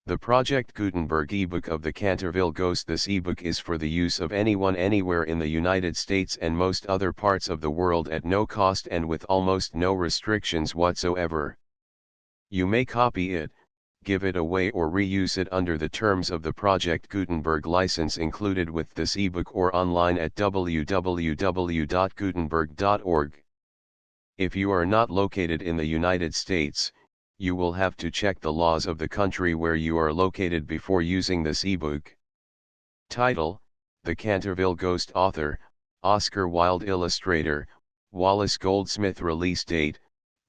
The Project Gutenberg ebook of the Canterville Ghost. This ebook is for the use of anyone anywhere in the United States and most other parts of the world at no cost and with almost no restrictions whatsoever. You may copy it, give it away or reuse it under the terms of the Project Gutenberg license included with this ebook or online at www.gutenberg.org. If you are not located in the United States, you will have to check the laws of the country where you are located before using this ebook. Title: The Canterville Ghost. Author: Oscar Wilde. Illustrator: Wallace Goldsmith. Release date: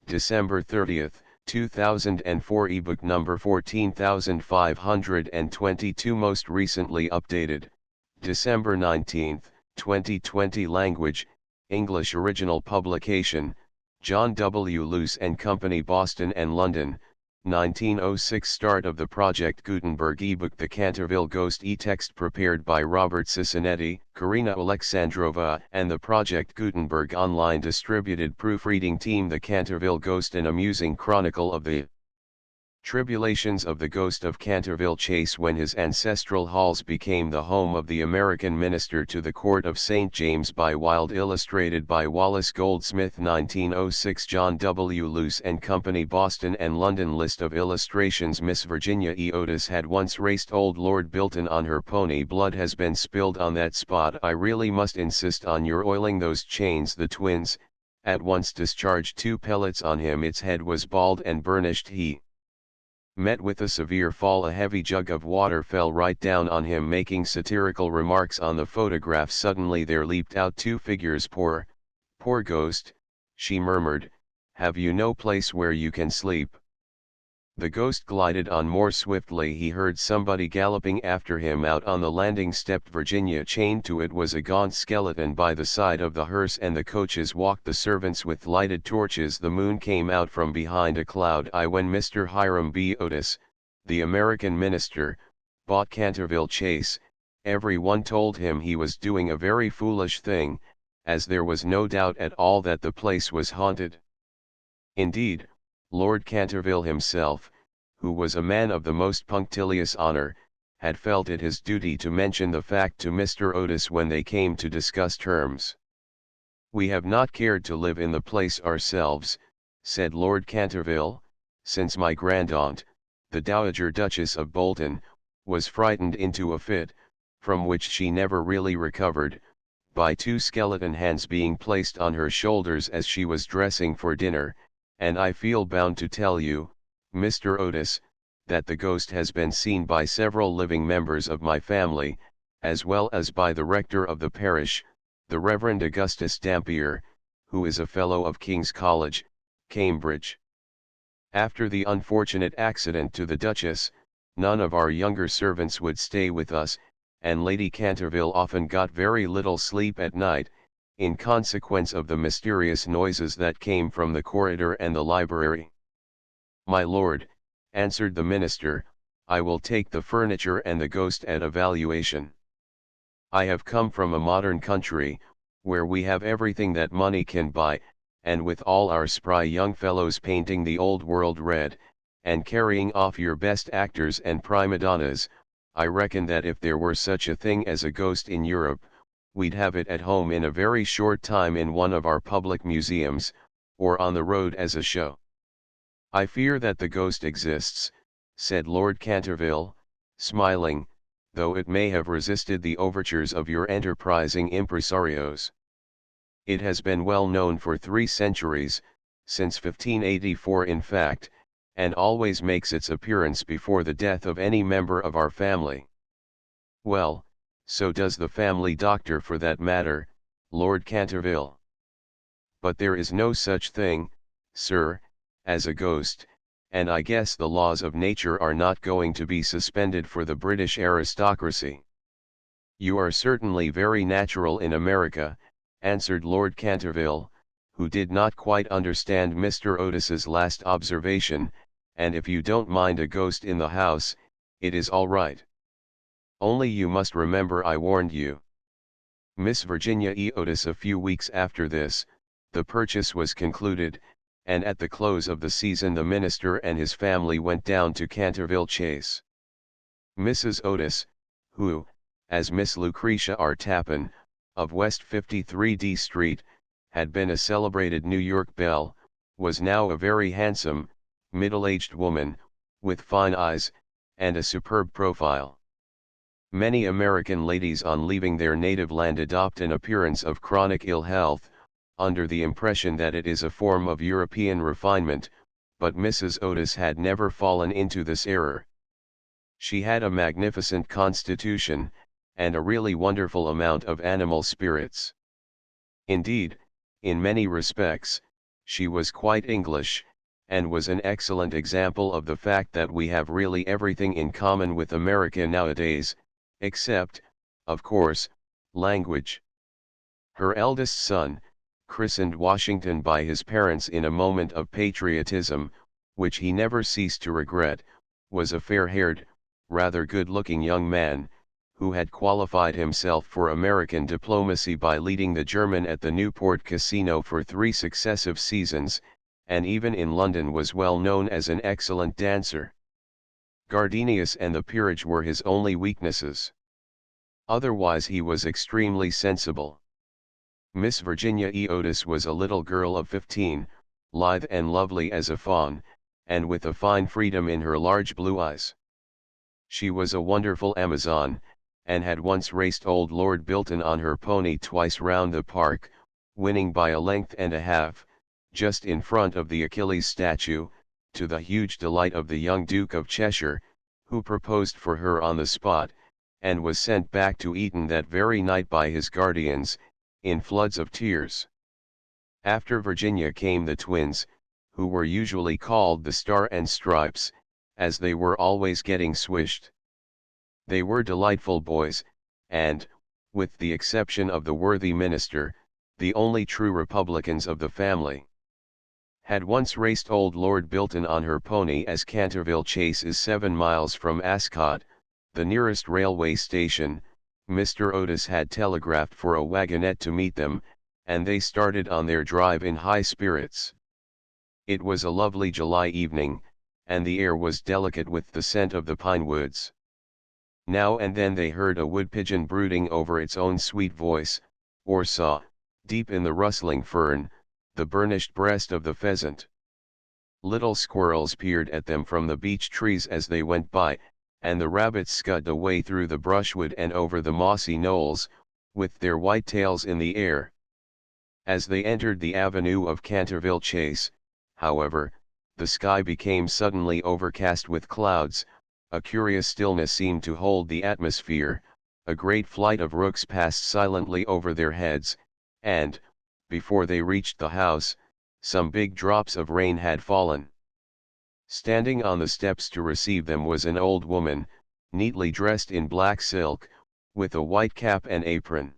December 30, 2004. Ebook number 14522. Most recently updated: December 19, 2020. Language: English. Original publication: John W. Luce and Company, Boston and London, 1906. Start of the Project Gutenberg ebook. The Canterville Ghost. E-text prepared by Robert Cicinetti, Karina Alexandrova and the Project Gutenberg online distributed proofreading team. The Canterville Ghost. An amusing chronicle of the tribulations of the ghost of Canterville Chase when his ancestral halls became the home of the American minister to the court of St. James, by Wilde. Illustrated by Wallace Goldsmith. 1906. John W. Luce and Company, Boston and London. List of illustrations. Miss Virginia E. Otis had once raced old Lord Bilton on her pony. Blood has been spilled on that spot. I really must insist on your oiling those chains. The twins at once discharged 2 pellets on him. Its head was bald and burnished. He met with a severe fall. A heavy jug of water fell right down on him, making satirical remarks on the photograph. Suddenly there leaped out 2 figures. Poor ghost," she murmured, "have you no place where you can sleep?" The ghost glided on more swiftly. He heard somebody galloping after him out on the landing step. Virginia, chained to it, was a gaunt skeleton. By the side of the hearse and the coaches walked the servants with lighted torches. The moon came out from behind a cloud. When Mr. Hiram B. Otis, the American minister, bought Canterville Chase, every one told him he was doing a very foolish thing, as there was no doubt at all that the place was haunted. Indeed, Lord Canterville himself, who was a man of the most punctilious honor, had felt it his duty to mention the fact to Mr. Otis when they came to discuss terms. "We have not cared to live in the place ourselves," said Lord Canterville, "since my grandaunt, the Dowager Duchess of Bolton, was frightened into a fit, from which she never really recovered, by 2 skeleton hands being placed on her shoulders as she was dressing for dinner, and I feel bound to tell you, Mr. Otis, that the ghost has been seen by several living members of my family, as well as by the rector of the parish, the Reverend Augustus Dampier, who is a Fellow of King's College, Cambridge. After the unfortunate accident to the Duchess, none of our younger servants would stay with us, and Lady Canterville often got very little sleep at night, in consequence of the mysterious noises that came from the corridor and the library." "My lord," answered the minister, "I will take the furniture and the ghost at a valuation. I have come from a modern country, where we have everything that money can buy, and with all our spry young fellows painting the old world red, and carrying off your best actors and prima donnas, I reckon that if there were such a thing as a ghost in Europe, we'd have it at home in a very short time in one of our public museums, or on the road as a show." "I fear that the ghost exists," said Lord Canterville, smiling, "though it may have resisted the overtures of your enterprising impresarios. It has been well known for 3 centuries, since 1584 in fact, and always makes its appearance before the death of any member of our family." "Well, so does the family doctor for that matter, Lord Canterville. But there is no such thing, sir, as a ghost, and I guess the laws of nature are not going to be suspended for the British aristocracy." "You are certainly very natural in America," answered Lord Canterville, who did not quite understand Mr. Otis's last observation, "and if you don't mind a ghost in the house, it is all right. Only you must remember I warned you." Miss Virginia E. Otis. A few weeks after this, the purchase was concluded, and at the close of the season the minister and his family went down to Canterville Chase. Mrs. Otis, who, as Miss Lucretia R. Tappan, of West 53D Street, had been a celebrated New York belle, was now a very handsome, middle-aged woman, with fine eyes, and a superb profile. Many American ladies on leaving their native land adopt an appearance of chronic ill health, under the impression that it is a form of European refinement, but Mrs. Otis had never fallen into this error. She had a magnificent constitution, and a really wonderful amount of animal spirits. Indeed, in many respects, she was quite English, and was an excellent example of the fact that we have really everything in common with America nowadays, except, of course, language. Her eldest son, christened Washington by his parents in a moment of patriotism, which he never ceased to regret, was a fair-haired, rather good-looking young man, who had qualified himself for American diplomacy by leading the German at the Newport Casino for 3 successive seasons, and even in London was well known as an excellent dancer. Gardenias and the peerage were his only weaknesses. Otherwise he was extremely sensible. Miss Virginia E. Otis was a little girl of 15, lithe and lovely as a fawn, and with a fine freedom in her large blue eyes. She was a wonderful Amazon, and had once raced old Lord Bilton on her pony twice round the park, winning by a length and a half, just in front of the Achilles statue, to the huge delight of the young Duke of Cheshire, who proposed for her on the spot, and was sent back to Eton that very night by his guardians, in floods of tears. After Virginia came the twins, who were usually called the Star and Stripes, as they were always getting swished. They were delightful boys, and, with the exception of the worthy minister, the only true Republicans of the family. Had once raced old Lord Bilton on her pony, as Canterville Chase is 7 miles from Ascot, the nearest railway station. Mr. Otis had telegraphed for a wagonette to meet them, and they started on their drive in high spirits. It was a lovely July evening, and the air was delicate with the scent of the pine woods. Now and then they heard a wood pigeon brooding over its own sweet voice, or saw, deep in the rustling fern, the burnished breast of the pheasant. Little squirrels peered at them from the beech trees as they went by, and the rabbits scudded away through the brushwood and over the mossy knolls, with their white tails in the air. As they entered the avenue of Canterville Chase, however, the sky became suddenly overcast with clouds, a curious stillness seemed to hold the atmosphere, a great flight of rooks passed silently over their heads, and, before they reached the house, some big drops of rain had fallen. Standing on the steps to receive them was an old woman, neatly dressed in black silk, with a white cap and apron.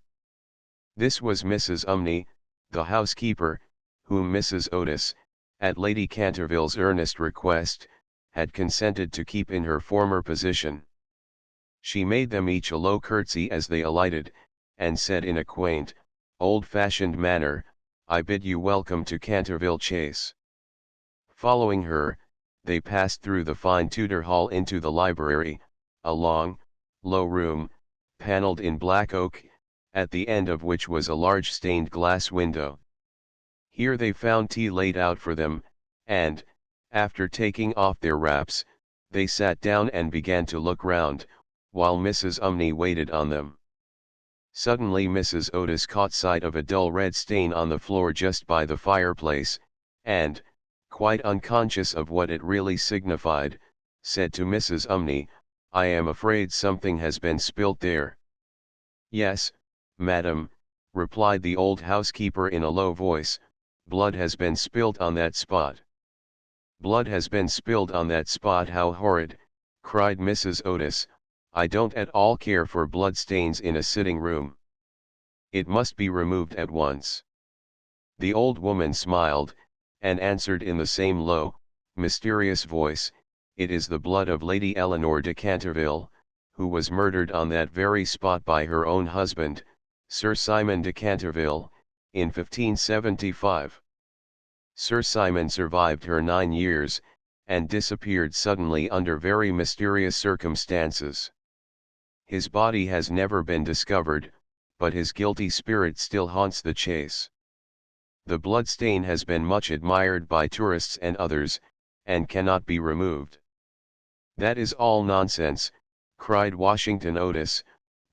This was Mrs. Umney, the housekeeper, whom Mrs. Otis, at Lady Canterville's earnest request, had consented to keep in her former position. She made them each a low curtsy as they alighted, and said in a quaint, old-fashioned manner, "I bid you welcome to Canterville Chase." Following her, they passed through the fine Tudor hall into the library, a long, low room, panelled in black oak, at the end of which was a large stained glass window. Here they found tea laid out for them, and, after taking off their wraps, they sat down and began to look round, while Mrs. Umney waited on them. Suddenly Mrs. Otis caught sight of a dull red stain on the floor just by the fireplace, and, quite unconscious of what it really signified, said to Mrs. Umney, "I am afraid something has been spilt there." "Yes, madam," replied the old housekeeper in a low voice, "blood has been spilt on that spot." "Blood has been spilled on that spot, how horrid," cried Mrs. Otis. "I don't at all care for blood stains in a sitting room. It must be removed at once." The old woman smiled, and answered in the same low, mysterious voice, "It is the blood of Lady Eleanor de Canterville, who was murdered on that very spot by her own husband, Sir Simon de Canterville, in 1575. Sir Simon survived her 9 years, and disappeared suddenly under very mysterious circumstances. His body has never been discovered, but his guilty spirit still haunts the chase. The bloodstain has been much admired by tourists and others, and cannot be removed. That is all nonsense, cried Washington Otis.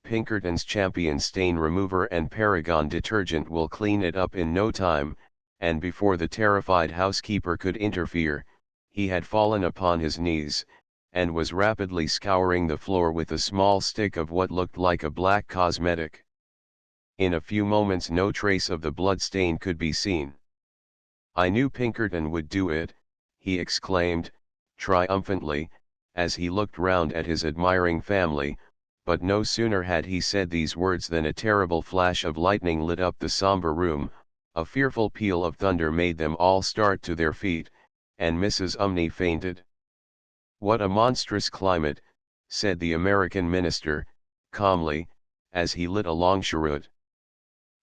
Pinkerton's champion stain remover and Paragon detergent will clean it up in no time, and before the terrified housekeeper could interfere, he had fallen upon his knees, and was rapidly scouring the floor with a small stick of what looked like a black cosmetic. In a few moments no trace of the blood stain could be seen. "I knew Pinkerton would do it," he exclaimed, triumphantly, as he looked round at his admiring family, but no sooner had he said these words than a terrible flash of lightning lit up the somber room, a fearful peal of thunder made them all start to their feet, and Mrs. Umney fainted. "What a monstrous climate," said the American minister, calmly, as he lit a long cheroot.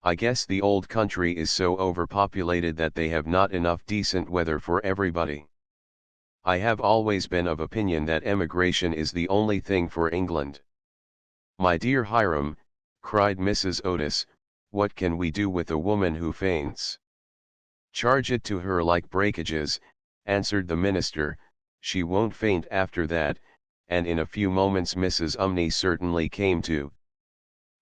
"I guess the old country is so overpopulated that they have not enough decent weather for everybody. I have always been of opinion that emigration is the only thing for England." "My dear Hiram," cried Mrs. Otis, "what can we do with a woman who faints?" "Charge it to her like breakages," answered the minister, "she won't faint after that," and in a few moments Mrs. Umney certainly came to.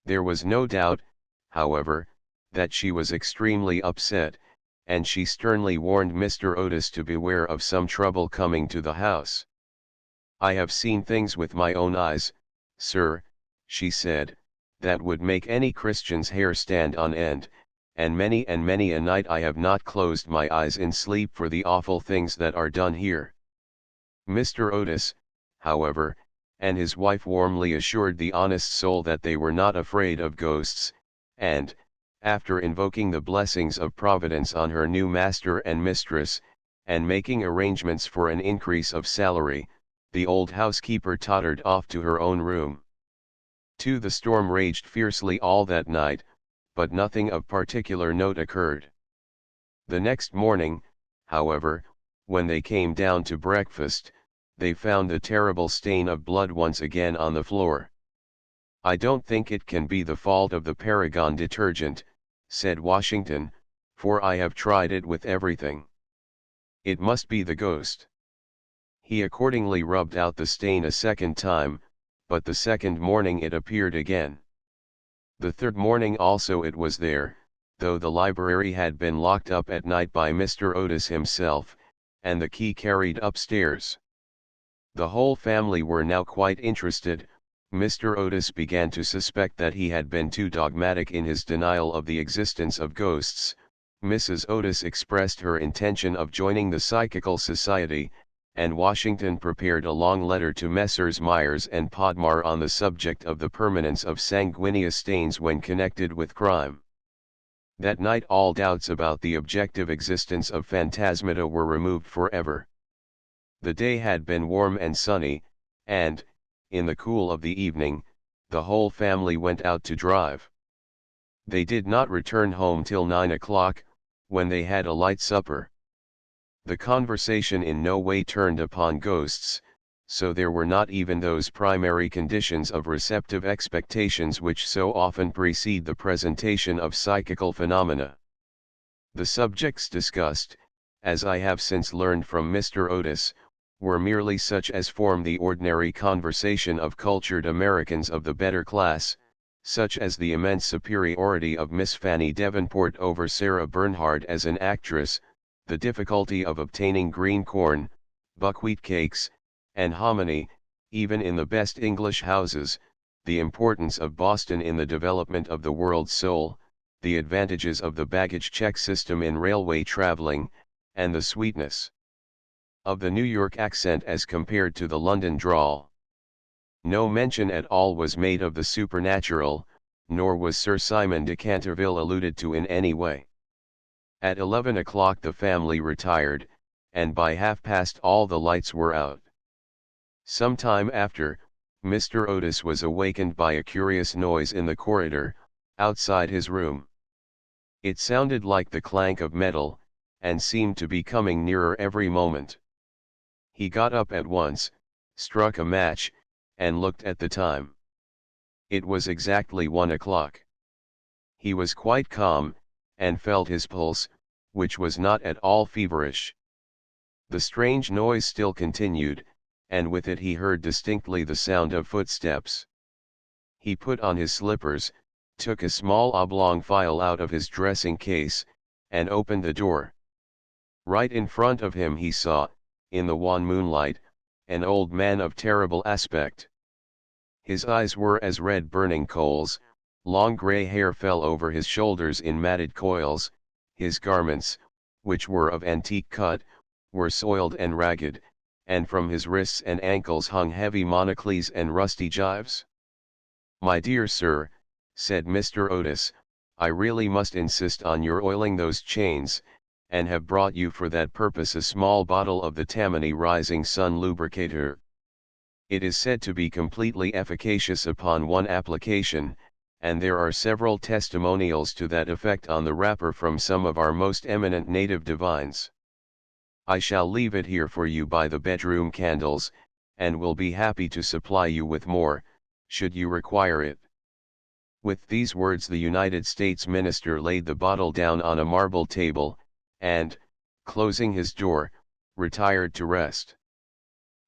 There was no doubt, however, that she was extremely upset, and she sternly warned Mr. Otis to beware of some trouble coming to the house. "I have seen things with my own eyes, sir," she said, "that would make any Christian's hair stand on end, and many a night I have not closed my eyes in sleep for the awful things that are done here." Mr. Otis, however, and his wife warmly assured the honest soul that they were not afraid of ghosts, and, after invoking the blessings of Providence on her new master and mistress, and making arrangements for an increase of salary, the old housekeeper tottered off to her own room. The storm raged fiercely all that night, but nothing of particular note occurred. The next morning, however, when they came down to breakfast, they found the terrible stain of blood once again on the floor. "I don't think it can be the fault of the Paragon detergent," said Washington, "for I have tried it with everything. It must be the ghost." He accordingly rubbed out the stain a second time, but the second morning it appeared again. The third morning also it was there, though the library had been locked up at night by Mr. Otis himself, and the key carried upstairs. The whole family were now quite interested. Mr. Otis began to suspect that he had been too dogmatic in his denial of the existence of ghosts. Mrs. Otis expressed her intention of joining the Psychical Society, and Washington prepared a long letter to Messrs. Myers and Podmar on the subject of the permanence of sanguineous stains when connected with crime. That night all doubts about the objective existence of phantasmata were removed forever. The day had been warm and sunny, and, in the cool of the evening, the whole family went out to drive. They did not return home till 9 o'clock, when they had a light supper. The conversation in no way turned upon ghosts, so there were not even those primary conditions of receptive expectations which so often precede the presentation of psychical phenomena. The subjects discussed, as I have since learned from Mr. Otis, were merely such as form the ordinary conversation of cultured Americans of the better class, such as the immense superiority of Miss Fanny Davenport over Sarah Bernhardt as an actress, the difficulty of obtaining green corn, buckwheat cakes, and hominy, even in the best English houses, the importance of Boston in the development of the world's soul, the advantages of the baggage check system in railway traveling, and the sweetness of the New York accent as compared to the London drawl. No mention at all was made of the supernatural, nor was Sir Simon de Canterville alluded to in any way. At 11 o'clock the family retired, and by 1:30 all the lights were out. Some time after, Mr. Otis was awakened by a curious noise in the corridor, outside his room. It sounded like the clank of metal, and seemed to be coming nearer every moment. He got up at once, struck a match, and looked at the time. It was exactly 1 o'clock. He was quite calm, and felt his pulse, which was not at all feverish. The strange noise still continued, and with it he heard distinctly the sound of footsteps. He put on his slippers, took a small oblong phial out of his dressing case, and opened the door. Right in front of him he saw, in the wan moonlight, an old man of terrible aspect. His eyes were as red burning coals, long grey hair fell over his shoulders in matted coils, his garments, which were of antique cut, were soiled and ragged, and from his wrists and ankles hung heavy monocles and rusty gyves. "My dear sir," said Mr. Otis, "I really must insist on your oiling those chains, and have brought you for that purpose a small bottle of the Tammany Rising Sun Lubricator. It is said to be completely efficacious upon one application, and there are several testimonials to that effect on the wrapper from some of our most eminent native divines. I shall leave it here for you by the bedroom candles, and will be happy to supply you with more, should you require it." With these words the United States Minister laid the bottle down on a marble table, and, closing his door, retired to rest.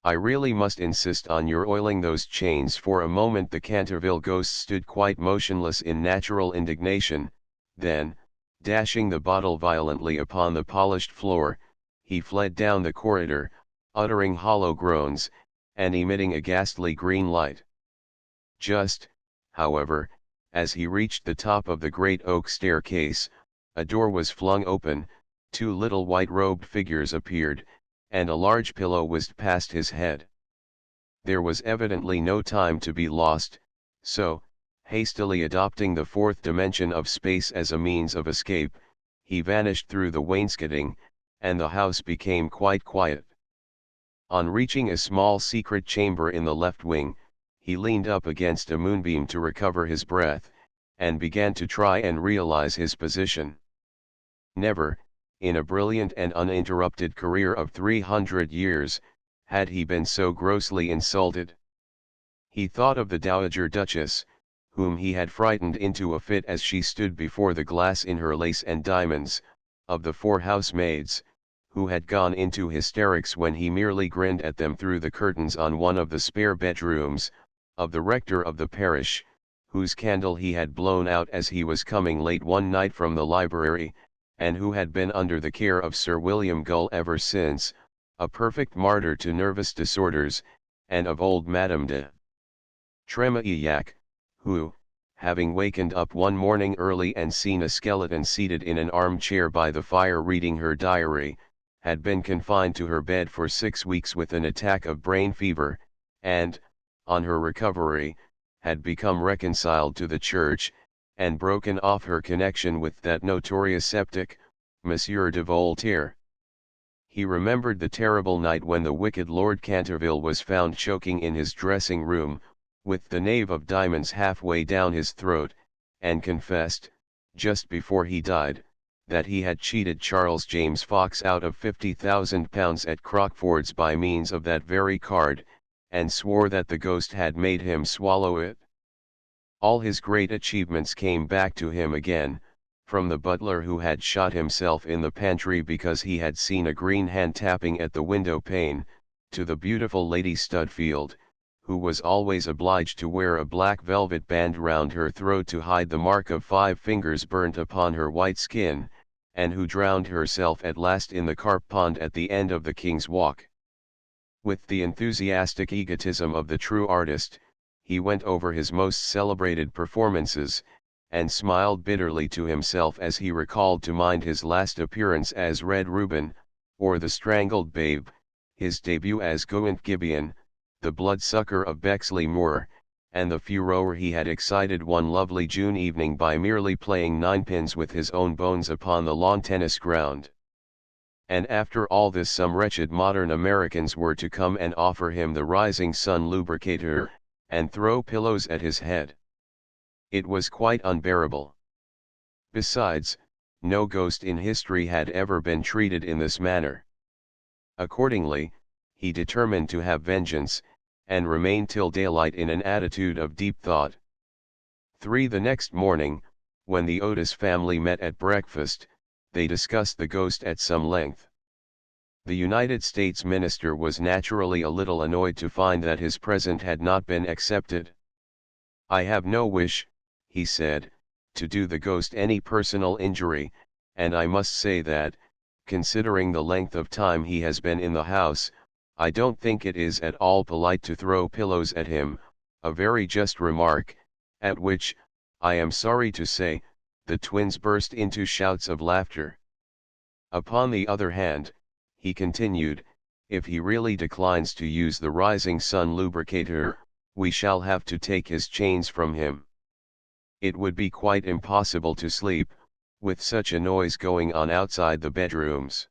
"I really must insist on your oiling those chains." For a moment the Canterville ghost stood quite motionless in natural indignation, then, dashing the bottle violently upon the polished floor, he fled down the corridor, uttering hollow groans, and emitting a ghastly green light. Just, however, as he reached the top of the great oak staircase, a door was flung open, 2 little white-robed figures appeared, and a large pillow whizzed past his head. There was evidently no time to be lost, so, hastily adopting the 4th dimension of space as a means of escape, he vanished through the wainscoting, and the house became quite quiet. On reaching a small secret chamber in the left wing, he leaned up against a moonbeam to recover his breath, and began to try and realize his position. Never, in a brilliant and uninterrupted career of 300 years, had he been so grossly insulted. He thought of the Dowager Duchess, whom he had frightened into a fit as she stood before the glass in her lace and diamonds, of the 4 housemaids, who had gone into hysterics when he merely grinned at them through the curtains on one of the spare bedrooms, of the rector of the parish, whose candle he had blown out as he was coming late one night from the library, and who had been under the care of Sir William Gull ever since, a perfect martyr to nervous disorders, and of old Madame de Tremaillac, who, having wakened up one morning early and seen a skeleton seated in an armchair by the fire reading her diary, had been confined to her bed for 6 weeks with an attack of brain fever, and, on her recovery, had become reconciled to the Church, and broken off her connection with that notorious septic, Monsieur de Voltaire. He remembered the terrible night when the wicked Lord Canterville was found choking in his dressing room, with the knave of diamonds halfway down his throat, and confessed, just before he died, that he had cheated Charles James Fox out of £50,000 at Crockford's by means of that very card, and swore that the ghost had made him swallow it. All his great achievements came back to him again, from the butler who had shot himself in the pantry because he had seen a green hand tapping at the window pane, to the beautiful Lady Studfield, who was always obliged to wear a black velvet band round her throat to hide the mark of 5 fingers burnt upon her white skin, and who drowned herself at last in the carp pond at the end of the King's Walk. With the enthusiastic egotism of the true artist, he went over his most celebrated performances, and smiled bitterly to himself as he recalled to mind his last appearance as Red Reuben, or the Strangled Babe, his debut as Gaunt Gibeon, the bloodsucker of Bexley Moor, and the furore he had excited one lovely June evening by merely playing ninepins with his own bones upon the lawn tennis ground. And after all this some wretched modern Americans were to come and offer him the Rising Sun Lubricator, and throw pillows at his head. It was quite unbearable. Besides, no ghost in history had ever been treated in this manner. Accordingly, he determined to have vengeance, and remained till daylight in an attitude of deep thought. 3. The next morning, when the Otis family met at breakfast, they discussed the ghost at some length. The United States minister was naturally a little annoyed to find that his present had not been accepted. "I have no wish," he said, "to do the ghost any personal injury, and I must say that, considering the length of time he has been in the house, I don't think it is at all polite to throw pillows at him," a very just remark, at which, I am sorry to say, the twins burst into shouts of laughter. "Upon the other hand," he continued, "if he really declines to use the Rising Sun lubricator, we shall have to take his chains from him. It would be quite impossible to sleep, with such a noise going on outside the bedrooms."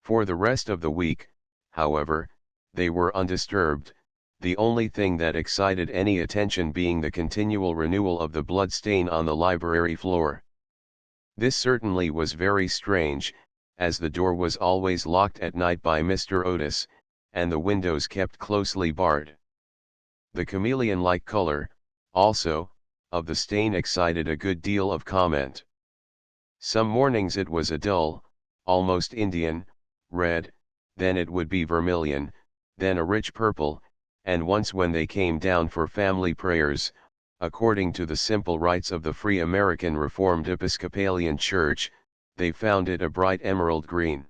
For the rest of the week, however, they were undisturbed, the only thing that excited any attention being the continual renewal of the blood stain on the library floor. This certainly was very strange, as the door was always locked at night by Mr. Otis, and the windows kept closely barred. The chameleon-like color, also, of the stain excited a good deal of comment. Some mornings it was a dull, almost Indian, red, then it would be vermilion, then a rich purple, and once when they came down for family prayers, according to the simple rites of the Free American Reformed Episcopalian Church, they found it a bright emerald green.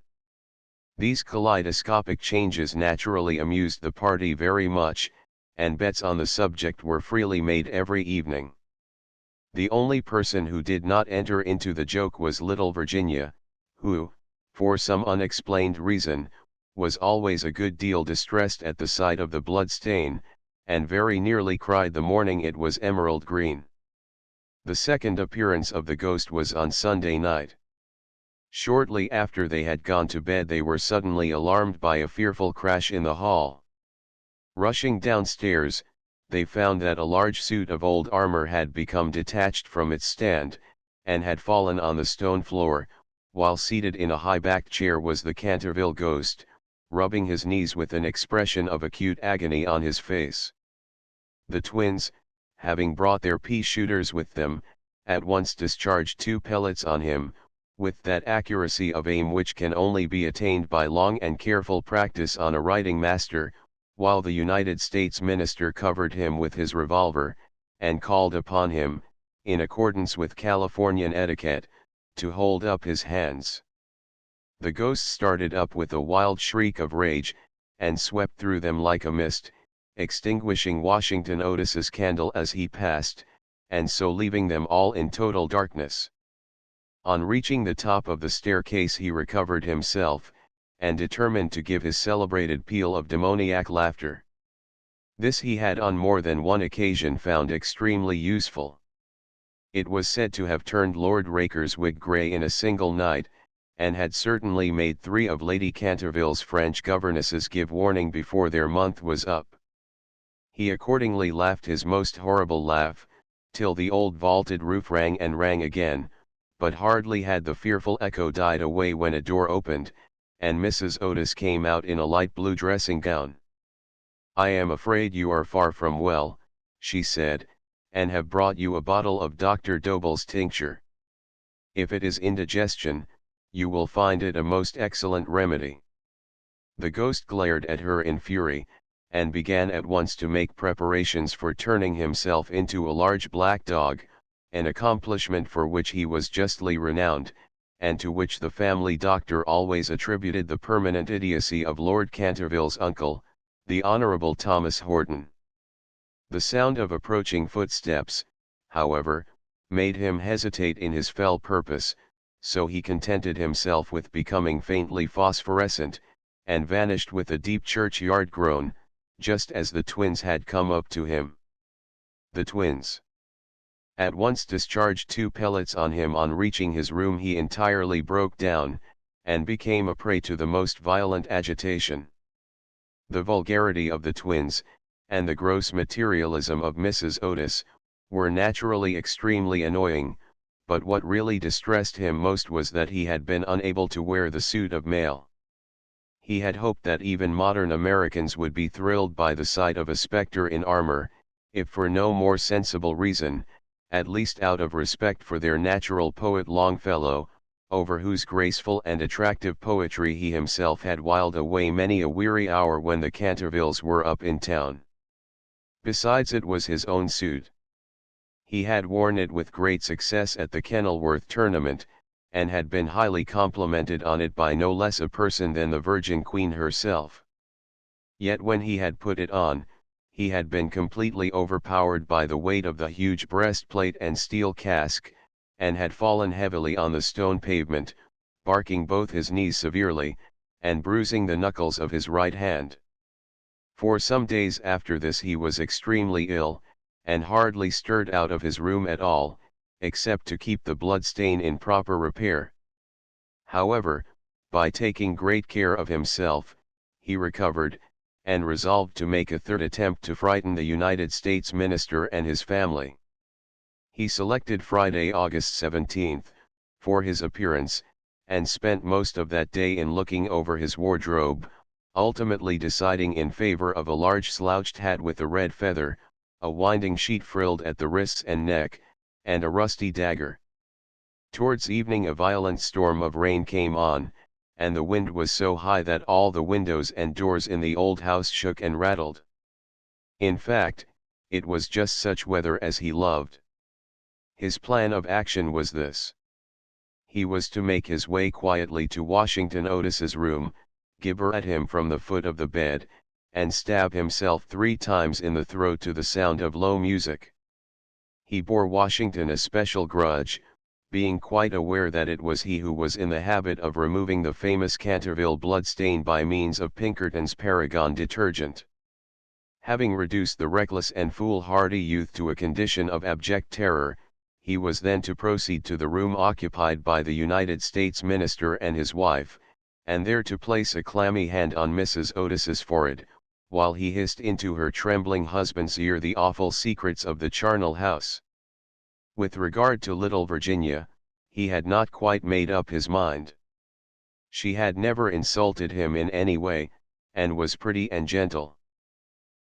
These kaleidoscopic changes naturally amused the party very much, and bets on the subject were freely made every evening. The only person who did not enter into the joke was little Virginia, who, for some unexplained reason, was always a good deal distressed at the sight of the blood stain, and very nearly cried the morning it was emerald green. The second appearance of the ghost was on Sunday night. Shortly after they had gone to bed they were suddenly alarmed by a fearful crash in the hall. Rushing downstairs, they found that a large suit of old armor had become detached from its stand, and had fallen on the stone floor, while seated in a high-backed chair was the Canterville ghost, rubbing his knees with an expression of acute agony on his face. The twins, having brought their pea-shooters with them, at once discharged 2 pellets on him, with that accuracy of aim which can only be attained by long and careful practice on a writing master, while the United States minister covered him with his revolver, and called upon him, in accordance with Californian etiquette, to hold up his hands. The ghost started up with a wild shriek of rage, and swept through them like a mist, extinguishing Washington Otis's candle as he passed, and so leaving them all in total darkness. On reaching the top of the staircase he recovered himself, and determined to give his celebrated peal of demoniac laughter. This he had on more than one occasion found extremely useful. It was said to have turned Lord Raker's wig grey in a single night, and had certainly made 3 of Lady Canterville's French governesses give warning before their month was up. He accordingly laughed his most horrible laugh, till the old vaulted roof rang and rang again, but hardly had the fearful echo died away when a door opened, and Mrs. Otis came out in a light blue dressing gown. "I am afraid you are far from well," she said, "and have brought you a bottle of Dr. Dobell's tincture. If it is indigestion, you will find it a most excellent remedy." The ghost glared at her in fury, and began at once to make preparations for turning himself into a large black dog, an accomplishment for which he was justly renowned, and to which the family doctor always attributed the permanent idiocy of Lord Canterville's uncle, the Honourable Thomas Horton. The sound of approaching footsteps, however, made him hesitate in his fell purpose, so he contented himself with becoming faintly phosphorescent, and vanished with a deep churchyard groan, just as the twins had come up to him. The twins at once discharged 2 pellets on him. On reaching his room he entirely broke down, and became a prey to the most violent agitation. The vulgarity of the twins, and the gross materialism of Mrs. Otis, were naturally extremely annoying, but what really distressed him most was that he had been unable to wear the suit of mail. He had hoped that even modern Americans would be thrilled by the sight of a spectre in armor, if for no more sensible reason, at least out of respect for their natural poet Longfellow, over whose graceful and attractive poetry he himself had whiled away many a weary hour when the Cantervilles were up in town. Besides, it was his own suit. He had worn it with great success at the Kenilworth tournament, and had been highly complimented on it by no less a person than the Virgin Queen herself. Yet when he had put it on, he had been completely overpowered by the weight of the huge breastplate and steel casque, and had fallen heavily on the stone pavement, barking both his knees severely, and bruising the knuckles of his right hand. For some days after this he was extremely ill, and hardly stirred out of his room at all, except to keep the blood stain in proper repair. However, by taking great care of himself, he recovered, and resolved to make a third attempt to frighten the United States minister and his family. He selected Friday, August 17, for his appearance, and spent most of that day in looking over his wardrobe, ultimately deciding in favor of a large slouched hat with a red feather, a winding sheet frilled at the wrists and neck, and a rusty dagger. Towards evening a violent storm of rain came on, and the wind was so high that all the windows and doors in the old house shook and rattled. In fact, it was just such weather as he loved. His plan of action was this. He was to make his way quietly to Washington Otis's room, gibber at him from the foot of the bed, and stab himself 3 times in the throat to the sound of low music. He bore Washington a special grudge, being quite aware that it was he who was in the habit of removing the famous Canterville bloodstain by means of Pinkerton's Paragon detergent. Having reduced the reckless and foolhardy youth to a condition of abject terror, he was then to proceed to the room occupied by the United States minister and his wife, and there to place a clammy hand on Mrs. Otis's forehead, while he hissed into her trembling husband's ear the awful secrets of the charnel house. With regard to little Virginia, he had not quite made up his mind. She had never insulted him in any way, and was pretty and gentle.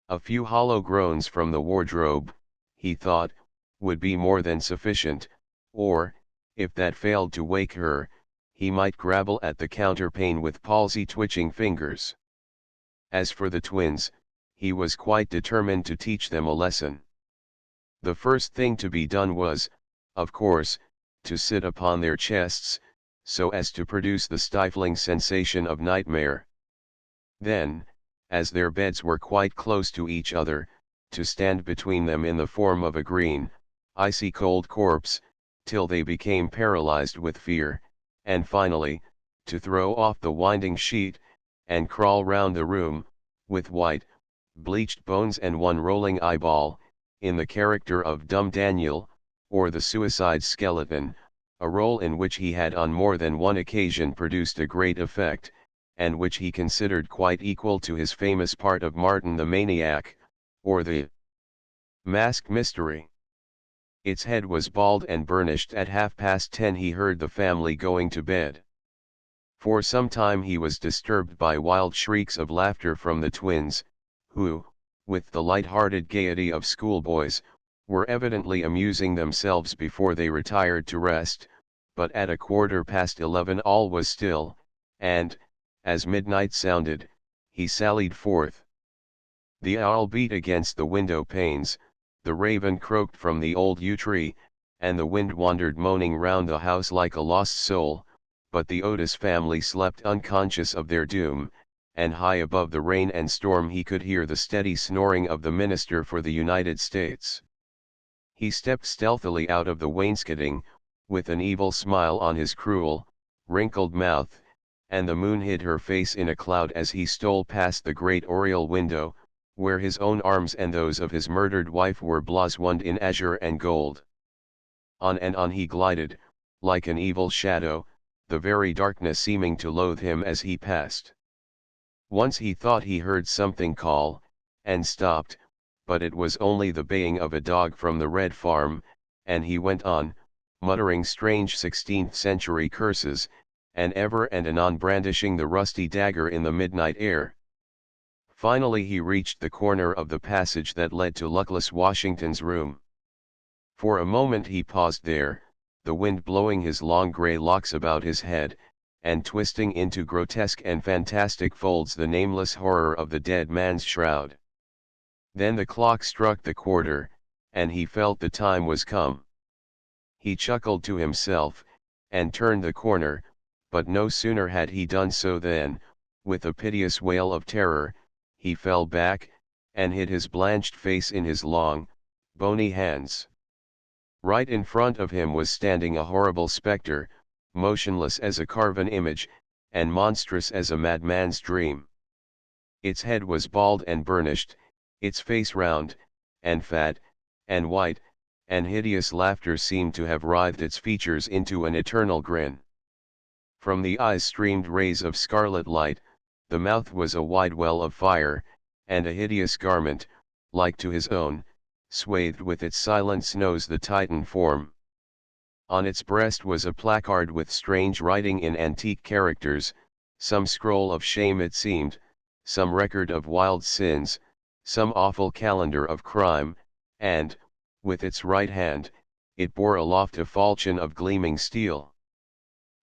A few hollow groans from the wardrobe, he thought, would be more than sufficient, or, if that failed to wake her, he might grabble at the counterpane with palsy-twitching fingers. As for the twins, he was quite determined to teach them a lesson. The first thing to be done was, of course, to sit upon their chests, so as to produce the stifling sensation of nightmare. Then, as their beds were quite close to each other, to stand between them in the form of a green, icy cold corpse, till they became paralyzed with fear, and finally, to throw off the winding sheet, and crawl round the room, with white, bleached bones and one rolling eyeball, in the character of Dumb Daniel, or the suicide skeleton, a role in which he had on more than one occasion produced a great effect, and which he considered quite equal to his famous part of Martin the Maniac, or the Masked Mystery. Its head was bald and burnished. At 10:30 he heard the family going to bed. For some time he was disturbed by wild shrieks of laughter from the twins, who, with the light-hearted gaiety of schoolboys, were evidently amusing themselves before they retired to rest, but at 11:15 all was still, and, as midnight sounded, he sallied forth. The owl beat against the window panes, the raven croaked from the old yew tree, and the wind wandered moaning round the house like a lost soul, but the Otis family slept unconscious of their doom, and high above the rain and storm he could hear the steady snoring of the minister for the United States. He stepped stealthily out of the wainscoting, with an evil smile on his cruel, wrinkled mouth, and the moon hid her face in a cloud as he stole past the great oriel window, where his own arms and those of his murdered wife were blazoned in azure and gold. On and on he glided, like an evil shadow, the very darkness seeming to loathe him as he passed. Once he thought he heard something call, and stopped, but it was only the baying of a dog from the Red Farm, and he went on, muttering strange 16th-century curses, and ever and anon brandishing the rusty dagger in the midnight air. Finally he reached the corner of the passage that led to luckless Washington's room. For a moment he paused there, the wind blowing his long grey locks about his head, and twisting into grotesque and fantastic folds the nameless horror of the dead man's shroud. Then the clock struck the quarter, and he felt the time was come. He chuckled to himself, and turned the corner, but no sooner had he done so than, with a piteous wail of terror, he fell back, and hid his blanched face in his long, bony hands. Right in front of him was standing a horrible spectre, motionless as a carven image, and monstrous as a madman's dream. Its head was bald and burnished, its face round, and fat, and white, and hideous laughter seemed to have writhed its features into an eternal grin. From the eyes streamed rays of scarlet light, the mouth was a wide well of fire, and a hideous garment, like to his own, swathed with its silent snows the Titan form. On its breast was a placard with strange writing in antique characters, some scroll of shame it seemed, some record of Wilde's sins, some awful calendar of crime, and, with its right hand, it bore aloft a falchion of gleaming steel.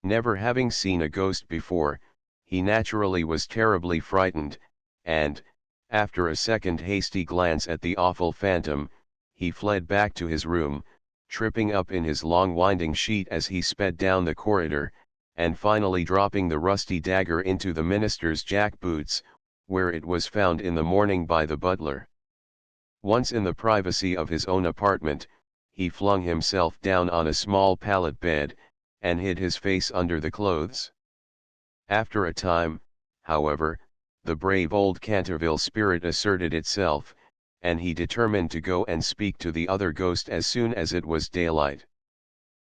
Never having seen a ghost before, he naturally was terribly frightened, and, after a second hasty glance at the awful phantom, he fled back to his room, tripping up in his long winding sheet as he sped down the corridor, and finally dropping the rusty dagger into the minister's jack-boots, where it was found in the morning by the butler. Once in the privacy of his own apartment, he flung himself down on a small pallet bed, and hid his face under the clothes. After a time, however, the brave old Canterville spirit asserted itself, and he determined to go and speak to the other ghost as soon as it was daylight.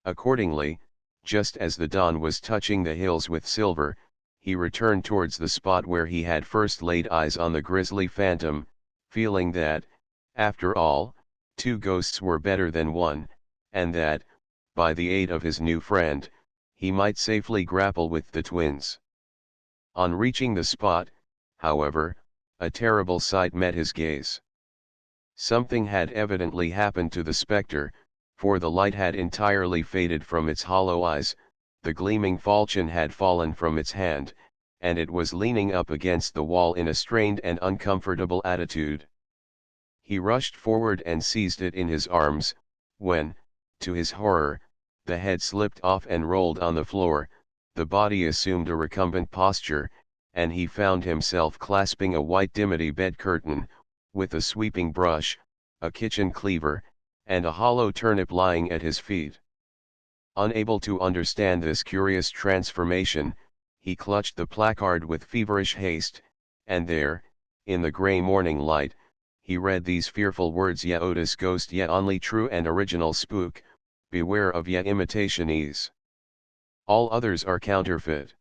Accordingly, just as the dawn was touching the hills with silver, he returned towards the spot where he had first laid eyes on the grisly phantom, feeling that, after all, two ghosts were better than one, and that, by the aid of his new friend, he might safely grapple with the twins. On reaching the spot, however, a terrible sight met his gaze. Something had evidently happened to the spectre, for the light had entirely faded from its hollow eyes, the gleaming falchion had fallen from its hand, and it was leaning up against the wall in a strained and uncomfortable attitude. He rushed forward and seized it in his arms, when, to his horror, the head slipped off and rolled on the floor, the body assumed a recumbent posture, and he found himself clasping a white dimity bed curtain, with a sweeping brush, a kitchen cleaver, and a hollow turnip lying at his feet. Unable to understand this curious transformation, he clutched the placard with feverish haste, and there, in the grey morning light, he read these fearful words: "Ye Otis ghost, ye only true and original spook, beware of ye imitationees. All others are counterfeit."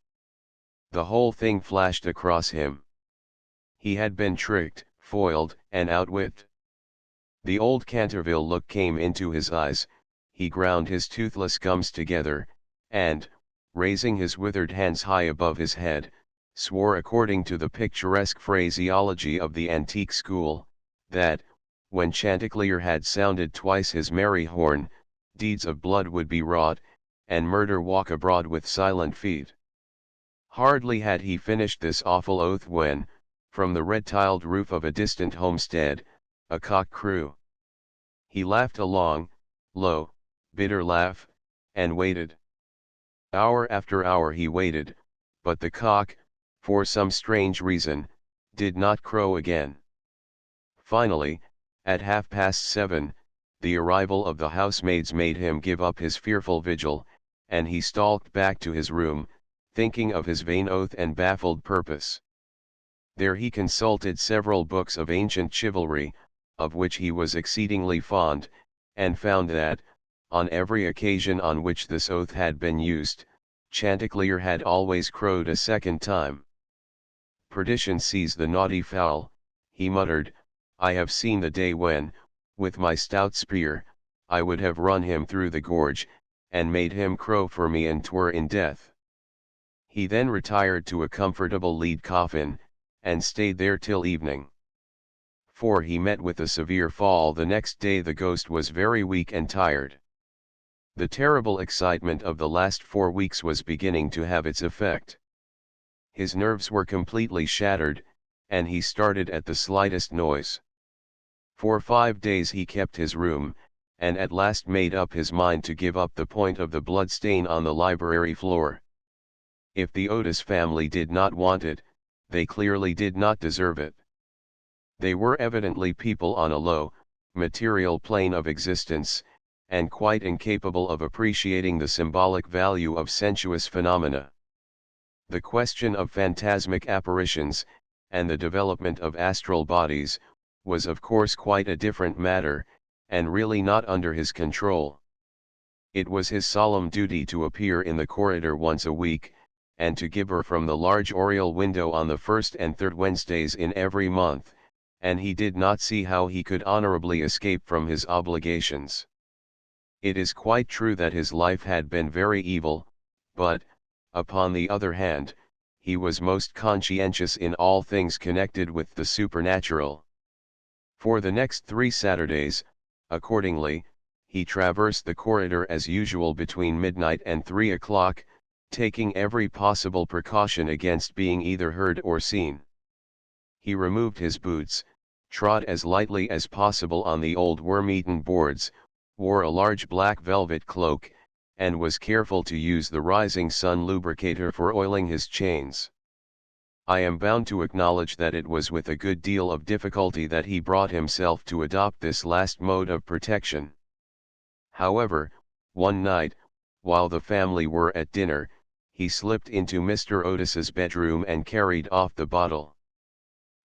The whole thing flashed across him. He had been tricked, foiled, and outwitted. The old Canterville look came into his eyes, he ground his toothless gums together, and, raising his withered hands high above his head, swore according to the picturesque phraseology of the antique school, that, when Chanticleer had sounded twice his merry horn, deeds of blood would be wrought, and murder walk abroad with silent feet. Hardly had he finished this awful oath when, from the red-tiled roof of a distant homestead, a cock crew. He laughed a long, low, bitter laugh, and waited. Hour after hour he waited, but the cock, for some strange reason, did not crow again. Finally, at 7:30, the arrival of the housemaids made him give up his fearful vigil, and he stalked back to his room, thinking of his vain oath and baffled purpose. There he consulted several books of ancient chivalry, of which he was exceedingly fond, and found that, on every occasion on which this oath had been used, Chanticleer had always crowed a second time. "Perdition seize the naughty fowl," he muttered, "I have seen the day when, with my stout spear, I would have run him through the gorge, and made him crow for me and 'twere in death." He then retired to a comfortable lead coffin, and stayed there till evening. For he met with a severe fall the next day. The ghost was very weak and tired. The terrible excitement of the last 4 weeks was beginning to have its effect. His nerves were completely shattered, and he started at the slightest noise. For 5 days he kept his room, and at last made up his mind to give up the point of the blood stain on the library floor. If the Otis family did not want it, they clearly did not deserve it. They were evidently people on a low, material plane of existence, and quite incapable of appreciating the symbolic value of sensuous phenomena. The question of phantasmic apparitions, and the development of astral bodies, was of course quite a different matter, and really not under his control. It was his solemn duty to appear in the corridor once a week, and to gibber from the large oriel window on the first and third Wednesdays in every month, and he did not see how he could honorably escape from his obligations. It is quite true that his life had been very evil, but, upon the other hand, he was most conscientious in all things connected with the supernatural. For the next 3 Saturdays, accordingly, he traversed the corridor as usual between midnight and 3 o'clock, taking every possible precaution against being either heard or seen. He removed his boots, trod as lightly as possible on the old worm-eaten boards, wore a large black velvet cloak, and was careful to use the rising sun lubricator for oiling his chains. I am bound to acknowledge that it was with a good deal of difficulty that he brought himself to adopt this last mode of protection. However, one night, while the family were at dinner, he slipped into Mr. Otis's bedroom and carried off the bottle.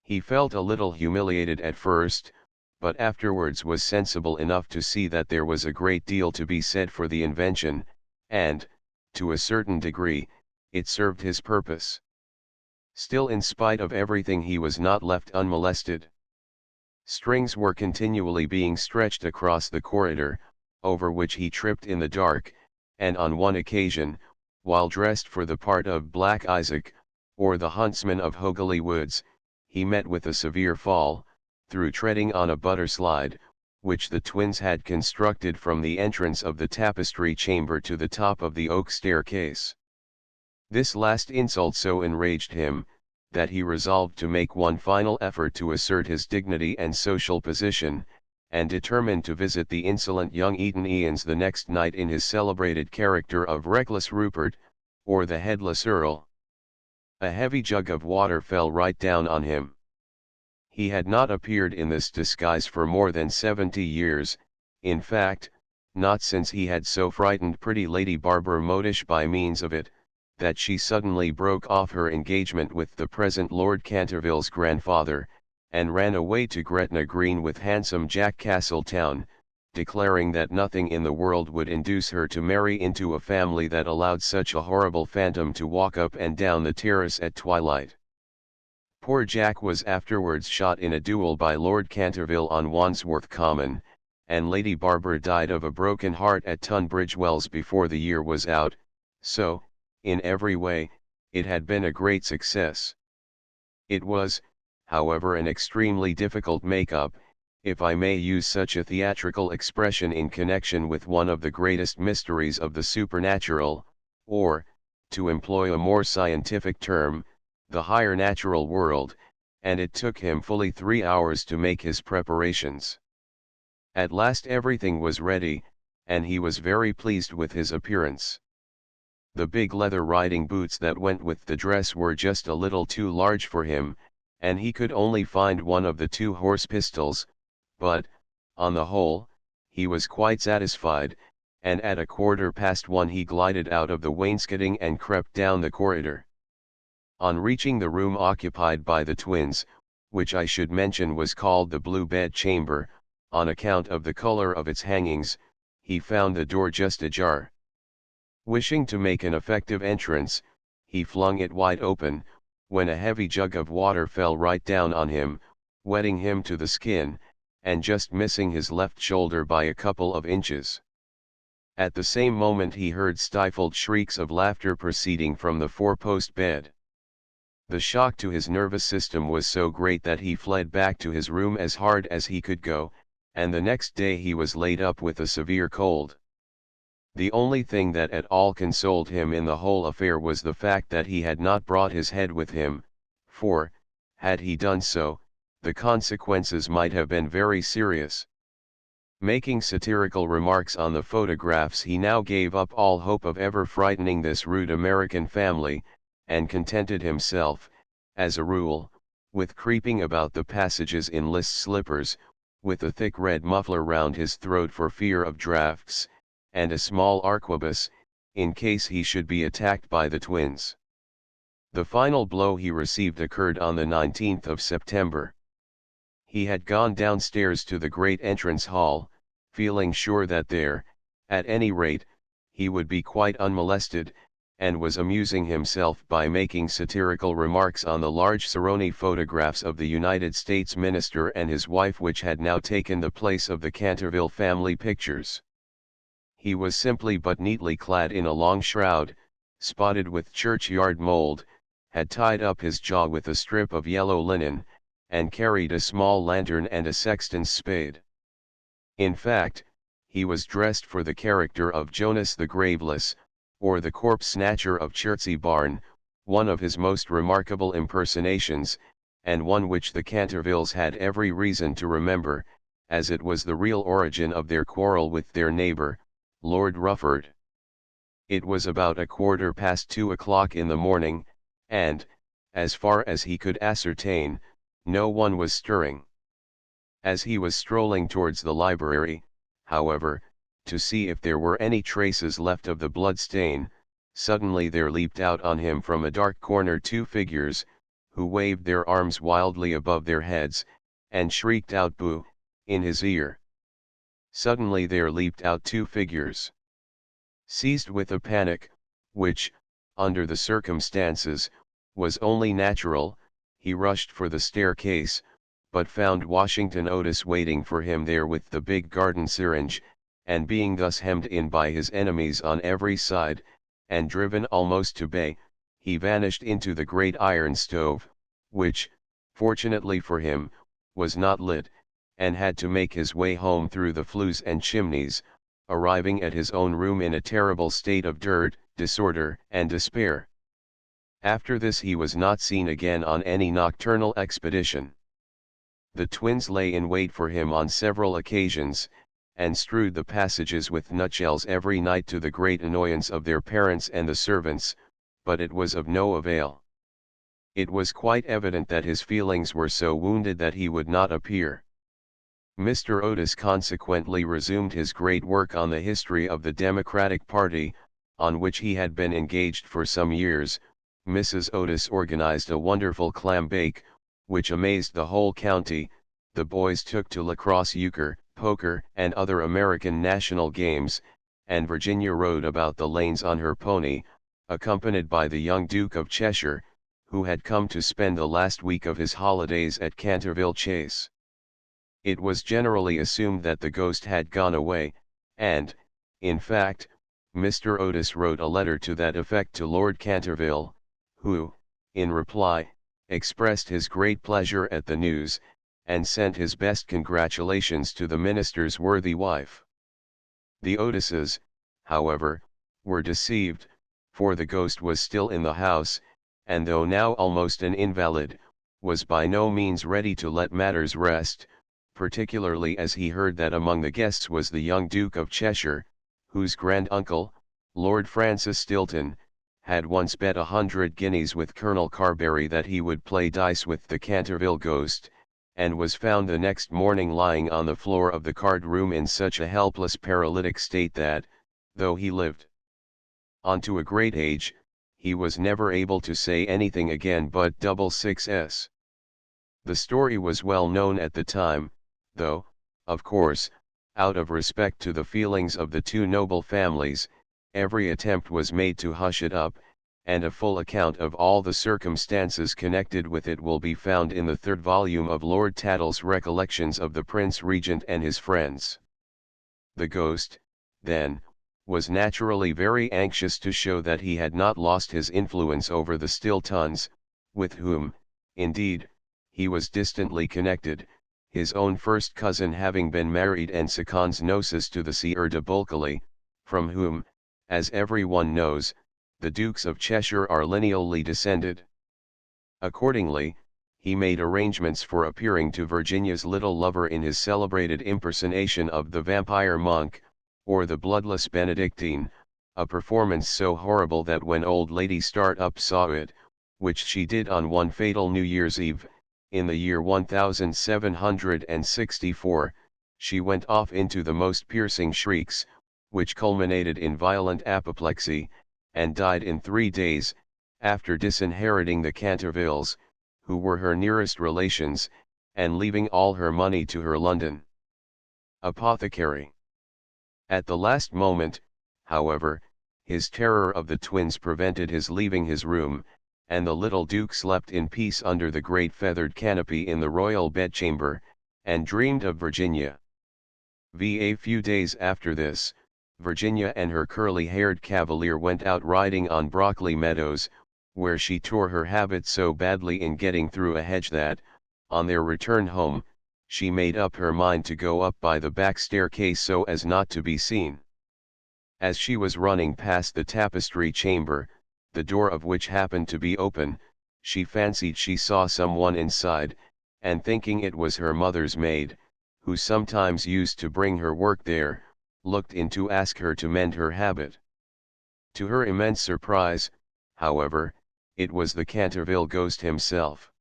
He felt a little humiliated at first, but afterwards was sensible enough to see that there was a great deal to be said for the invention, and, to a certain degree, it served his purpose. Still, in spite of everything, he was not left unmolested. Strings were continually being stretched across the corridor, over which he tripped in the dark, and on one occasion, while dressed for the part of Black Isaac, or the huntsman of Hogeley Woods, he met with a severe fall, through treading on a butter slide, which the twins had constructed from the entrance of the tapestry chamber to the top of the oak staircase. This last insult so enraged him, that he resolved to make one final effort to assert his dignity and social position, and determined to visit the insolent young Eton-Ians the next night in his celebrated character of Reckless Rupert, or the Headless Earl. A heavy jug of water fell right down on him. He had not appeared in this disguise for more than 70 years, in fact, not since he had so frightened pretty Lady Barbara Modish by means of it, that she suddenly broke off her engagement with the present Lord Canterville's grandfather, and ran away to Gretna Green with handsome Jack Castletown, declaring that nothing in the world would induce her to marry into a family that allowed such a horrible phantom to walk up and down the terrace at twilight. Poor Jack was afterwards shot in a duel by Lord Canterville on Wandsworth Common, and Lady Barbara died of a broken heart at Tunbridge Wells before the year was out, so, in every way, it had been a great success. It was, however, an extremely difficult make-up, if I may use such a theatrical expression, in connection with one of the greatest mysteries of the supernatural, or, to employ a more scientific term, the higher natural world, and it took him fully 3 hours to make his preparations. At last everything was ready, and he was very pleased with his appearance. The big leather riding boots that went with the dress were just a little too large for him, and he could only find one of the 2 horse pistols, but, on the whole, he was quite satisfied, and at 1:15 he glided out of the wainscoting and crept down the corridor. On reaching the room occupied by the twins, which I should mention was called the Blue Bed Chamber, on account of the color of its hangings, he found the door just ajar. Wishing to make an effective entrance, he flung it wide open, when a heavy jug of water fell right down on him, wetting him to the skin, and just missing his left shoulder by a couple of inches. At the same moment he heard stifled shrieks of laughter proceeding from the four-post bed. The shock to his nervous system was so great that he fled back to his room as hard as he could go, and the next day he was laid up with a severe cold. The only thing that at all consoled him in the whole affair was the fact that he had not brought his head with him, for, had he done so, the consequences might have been very serious. Making satirical remarks on the photographs, he now gave up all hope of ever frightening this rude American family, and contented himself, as a rule, with creeping about the passages in list slippers, with a thick red muffler round his throat for fear of draughts, and a small arquebus, in case he should be attacked by the twins. The final blow he received occurred on the 19th of September. He had gone downstairs to the great entrance hall, feeling sure that there, at any rate, he would be quite unmolested, and was amusing himself by making satirical remarks on the large Saroni photographs of the United States minister and his wife, which had now taken the place of the Canterville family pictures. He was simply but neatly clad in a long shroud, spotted with churchyard mold, had tied up his jaw with a strip of yellow linen, and carried a small lantern and a sexton's spade. In fact, he was dressed for the character of Jonas the Graveless, or the corpse snatcher of Chertsey Barn, one of his most remarkable impersonations, and one which the Cantervilles had every reason to remember, as it was the real origin of their quarrel with their neighbour, Lord Rufford. It was about 2:15 in the morning, and, as far as he could ascertain, no one was stirring. As he was strolling towards the library, however, to see if there were any traces left of the blood stain, suddenly there leaped out on him from a dark corner two figures, who waved their arms wildly above their heads, and shrieked out "Boo!" in his ear. Suddenly there leaped out two figures. Seized with a panic, which, under the circumstances, was only natural, he rushed for the staircase, but found Washington Otis waiting for him there with the big garden syringe, and being thus hemmed in by his enemies on every side, and driven almost to bay, he vanished into the great iron stove, which, fortunately for him, was not lit, and had to make his way home through the flues and chimneys, arriving at his own room in a terrible state of dirt, disorder, and despair. After this he was not seen again on any nocturnal expedition. The twins lay in wait for him on several occasions, and strewed the passages with nutshells every night, to the great annoyance of their parents and the servants, but it was of no avail. It was quite evident that his feelings were so wounded that he would not appear. Mr. Otis consequently resumed his great work on the history of the Democratic Party, on which he had been engaged for some years. Mrs. Otis organized a wonderful clam bake, which amazed the whole county. The boys took to lacrosse, euchre, poker, and other American national games, and Virginia rode about the lanes on her pony, accompanied by the young Duke of Cheshire, who had come to spend the last week of his holidays at Canterville Chase. It was generally assumed that the ghost had gone away, and, in fact, Mr. Otis wrote a letter to that effect to Lord Canterville, who, in reply, expressed his great pleasure at the news, and sent his best congratulations to the minister's worthy wife. The Otises, however, were deceived, for the ghost was still in the house, and though now almost an invalid, was by no means ready to let matters rest, particularly as he heard that among the guests was the young Duke of Cheshire, whose grand-uncle, Lord Francis Stilton, had once bet 100 guineas with Colonel Carberry that he would play dice with the Canterville ghost, and was found the next morning lying on the floor of the card-room in such a helpless paralytic state that, though he lived on to a great age, he was never able to say anything again but double 6s. The story was well known at the time, though, of course, out of respect to the feelings of the two noble families, every attempt was made to hush it up, and a full account of all the circumstances connected with it will be found in the third volume of Lord Tattle's Recollections of the Prince Regent and his Friends. The ghost, then, was naturally very anxious to show that he had not lost his influence over the Stiltons, with whom, indeed, he was distantly connected, his own first cousin having been married and seconds noces to the Sieur de Bulkeley, from whom, as everyone knows, the Dukes of Cheshire are lineally descended. Accordingly, he made arrangements for appearing to Virginia's little lover in his celebrated impersonation of the vampire monk, or the bloodless Benedictine, a performance so horrible that when old Lady Startup saw it, which she did on one fatal New Year's Eve, in the year 1764, she went off into the most piercing shrieks, which culminated in violent apoplexy, and died in 3 days, after disinheriting the Cantervilles, who were her nearest relations, and leaving all her money to her London apothecary. At the last moment, however, his terror of the twins prevented his leaving his room, and the little Duke slept in peace under the great feathered canopy in the royal bedchamber, and dreamed of Virginia. A few days after this, Virginia and her curly-haired cavalier went out riding on Brockley Meadows, where she tore her habit so badly in getting through a hedge that, on their return home, she made up her mind to go up by the back staircase so as not to be seen. As she was running past the tapestry chamber, the door of which happened to be open, she fancied she saw someone inside, and thinking it was her mother's maid, who sometimes used to bring her work there, looked in to ask her to mend her habit. To her immense surprise, however, it was the Canterville ghost himself.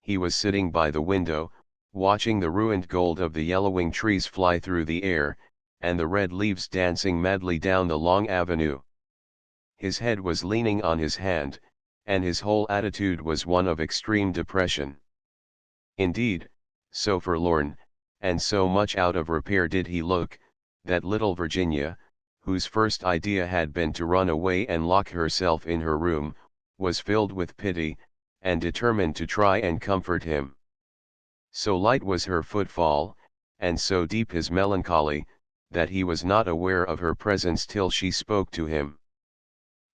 He was sitting by the window, watching the ruined gold of the yellowing trees fly through the air, and the red leaves dancing madly down the long avenue. His head was leaning on his hand, and his whole attitude was one of extreme depression. Indeed, so forlorn, and so much out of repair did he look, that little Virginia, whose first idea had been to run away and lock herself in her room, was filled with pity, and determined to try and comfort him. So light was her footfall, and so deep his melancholy, that he was not aware of her presence till she spoke to him.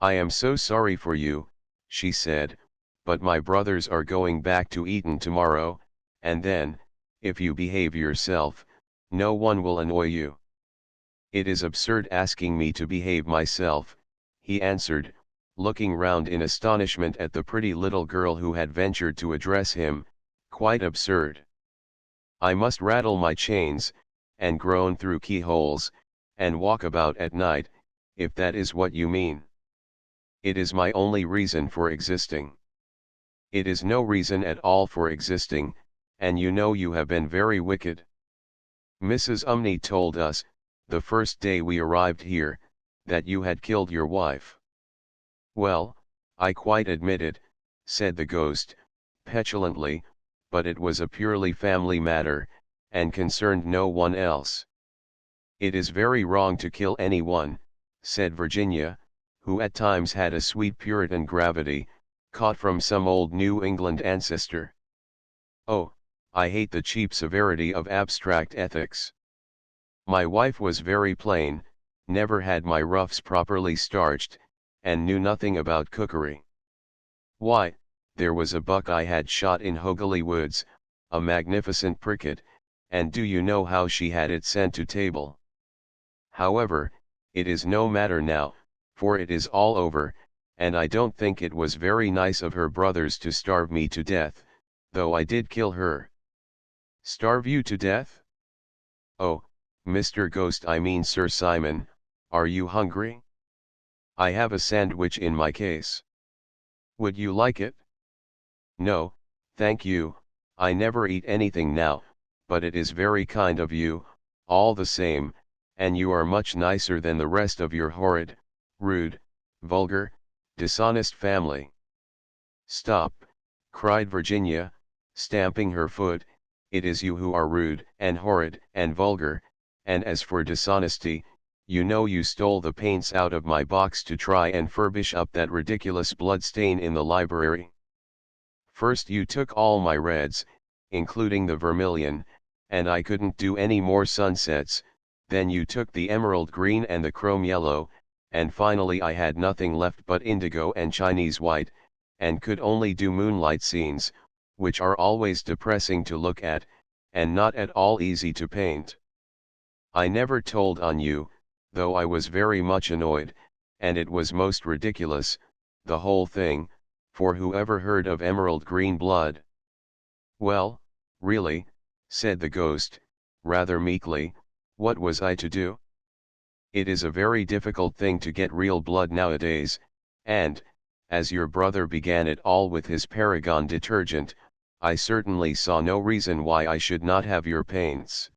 "I am so sorry for you," she said, "but my brothers are going back to Eton tomorrow, and then, if you behave yourself, no one will annoy you." "It is absurd asking me to behave myself," he answered, looking round in astonishment at the pretty little girl who had ventured to address him, "quite absurd. I must rattle my chains, and groan through keyholes, and walk about at night, if that is what you mean. It is my only reason for existing." "It is no reason at all for existing, and you know you have been very wicked. Mrs. Umney told us, the first day we arrived here, that you had killed your wife." "Well, I quite admit it," said the ghost, petulantly, "but it was a purely family matter, and concerned no one else." "It is very wrong to kill anyone," said Virginia, who at times had a sweet Puritan gravity, caught from some old New England ancestor. "Oh, I hate the cheap severity of abstract ethics. My wife was very plain, never had my ruffs properly starched, and knew nothing about cookery. Why, there was a buck I had shot in Hogeley Woods, a magnificent pricket, and do you know how she had it sent to table? However, it is no matter now, for it is all over, and I don't think it was very nice of her brothers to starve me to death, though I did kill her." "Starve you to death? Oh, Mr. Ghost, I mean Sir Simon, are you hungry? I have a sandwich in my case. Would you like it?" "No, thank you, I never eat anything now, but it is very kind of you, all the same, and you are much nicer than the rest of your horrid, rude, vulgar, dishonest family." "Stop," cried Virginia, stamping her foot, "it is you who are rude, and horrid, and vulgar, and as for dishonesty, you know you stole the paints out of my box to try and furbish up that ridiculous blood stain in the library. First you took all my reds, including the vermilion, and I couldn't do any more sunsets, Then you took the emerald green and the chrome yellow, and finally I had nothing left but indigo and Chinese white, and could only do moonlight scenes, which are always depressing to look at, and not at all easy to paint. I never told on you, though I was very much annoyed, and it was most ridiculous, the whole thing, for whoever heard of emerald green blood? Well, really, said the ghost, rather meekly, what was I to do? It is a very difficult thing to get real blood nowadays, and, as your brother began it all with his Paragon detergent, I certainly saw no reason why I should not have your paints.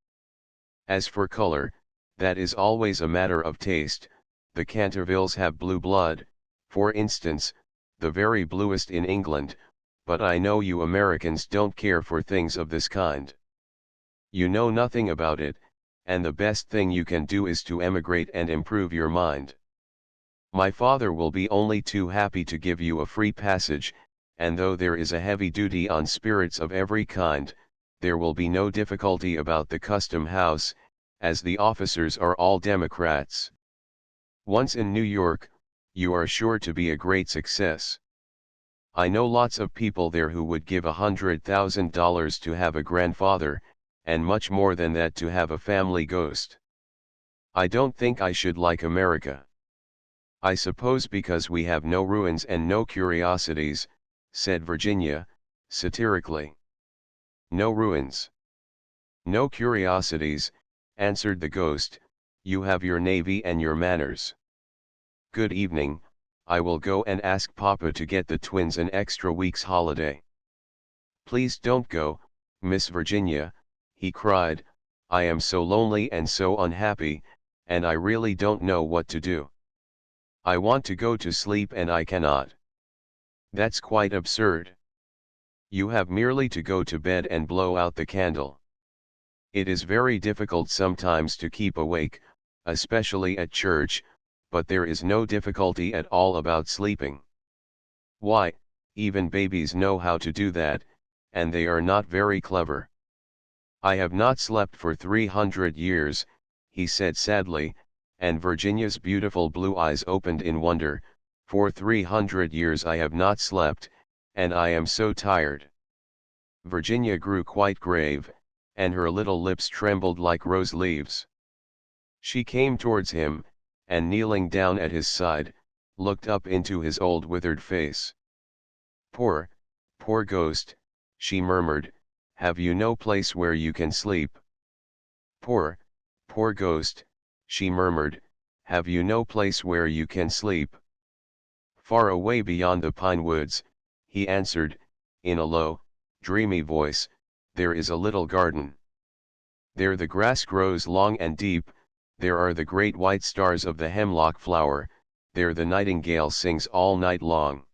As for color, that is always a matter of taste. The Cantervilles have blue blood, for instance, the very bluest in England, but I know you Americans don't care for things of this kind. You know nothing about it, and the best thing you can do is to emigrate and improve your mind. My father will be only too happy to give you a free passage, and though there is a heavy duty on spirits of every kind, there will be no difficulty about the custom house, as the officers are all Democrats. Once in New York, you are sure to be a great success. I know lots of people there who would give $100,000 to have a grandfather, and much more than that to have a family ghost. I don't think I should like America. I suppose because we have no ruins and no curiosities, said Virginia, satirically. No ruins. No curiosities, answered the ghost, you have your navy and your manners. Good evening, I will go and ask Papa to get the twins an extra week's holiday. Please don't go, Miss Virginia, he cried, I am so lonely and so unhappy, and I really don't know what to do. I want to go to sleep and I cannot. That's quite absurd. You have merely to go to bed and blow out the candle. It is very difficult sometimes to keep awake, especially at church, but there is no difficulty at all about sleeping. Why, even babies know how to do that, and they are not very clever. I have not slept for 300 years, he said sadly, and Virginia's beautiful blue eyes opened in wonder. For 300 years I have not slept, and I am so tired. Virginia grew quite grave, and her little lips trembled like rose leaves. She came towards him, and kneeling down at his side, looked up into his old withered face. Poor ghost, she murmured, have you no place where you can sleep? Poor ghost, she murmured, have you no place where you can sleep? Far away beyond the pine woods, he answered, in a low, dreamy voice, there is a little garden. There the grass grows long and deep, there are the great white stars of the hemlock flower, there the nightingale sings all night long.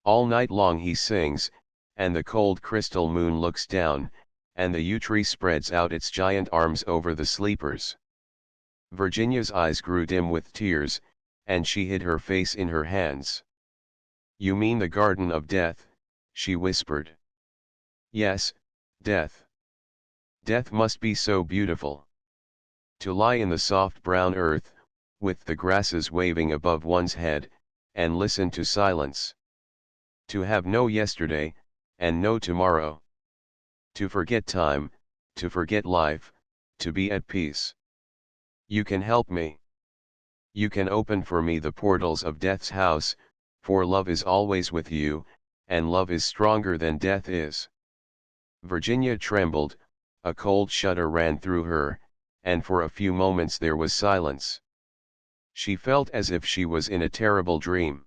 All night long he sings, and the cold crystal moon looks down, and the yew tree spreads out its giant arms over the sleepers. Virginia's eyes grew dim with tears, and she hid her face in her hands. You mean the garden of death, she whispered. Yes, death. Death must be so beautiful. To lie in the soft brown earth, with the grasses waving above one's head, and listen to silence. To have no yesterday, and no tomorrow. To forget time, to forget life, to be at peace. You can help me. You can open for me the portals of death's house, for love is always with you, and love is stronger than death is. Virginia trembled, a cold shudder ran through her, and for a few moments there was silence. She felt as if she was in a terrible dream.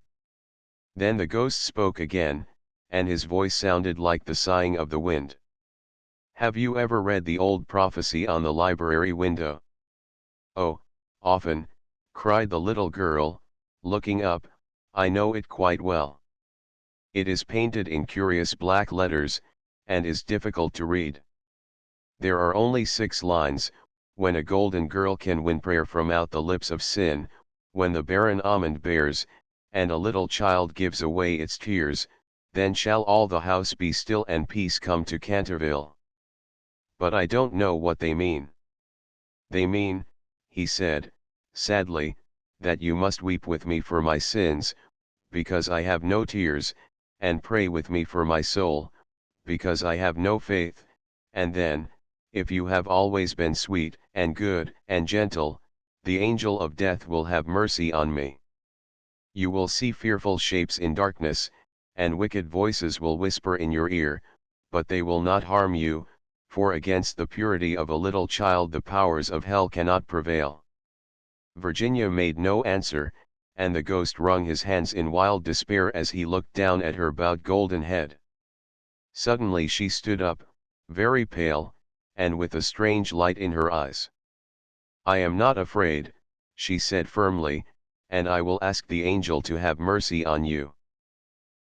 Then the ghost spoke again, and his voice sounded like the sighing of the wind. Have you ever read the old prophecy on the library window? Oh, often, cried the little girl, looking up, I know it quite well. It is painted in curious black letters, and is difficult to read. There are only 6 lines, when a golden girl can win prayer from out the lips of sin, when the barren almond bears, and a little child gives away its tears, then shall all the house be still and peace come to Canterville. But I don't know what they mean. They mean, he said, sadly, that you must weep with me for my sins, because I have no tears, and pray with me for my soul, because I have no faith, and then, if you have always been sweet, and good, and gentle, the angel of death will have mercy on me. You will see fearful shapes in darkness, and wicked voices will whisper in your ear, but they will not harm you, for against the purity of a little child the powers of hell cannot prevail. Virginia made no answer, and the ghost wrung his hands in wild despair as he looked down at her bowed golden head. Suddenly she stood up, very pale, and with a strange light in her eyes. "I am not afraid," she said firmly, "and I will ask the angel to have mercy on you."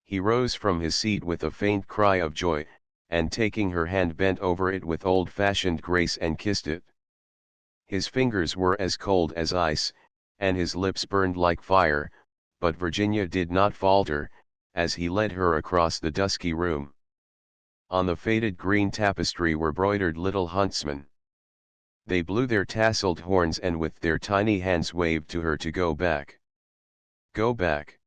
He rose from his seat with a faint cry of joy, and taking her hand bent over it with old-fashioned grace and kissed it. His fingers were as cold as ice, and his lips burned like fire, but Virginia did not falter, as he led her across the dusky room. On the faded green tapestry were broidered little huntsmen. They blew their tasseled horns and with their tiny hands waved to her to go back. "Go back.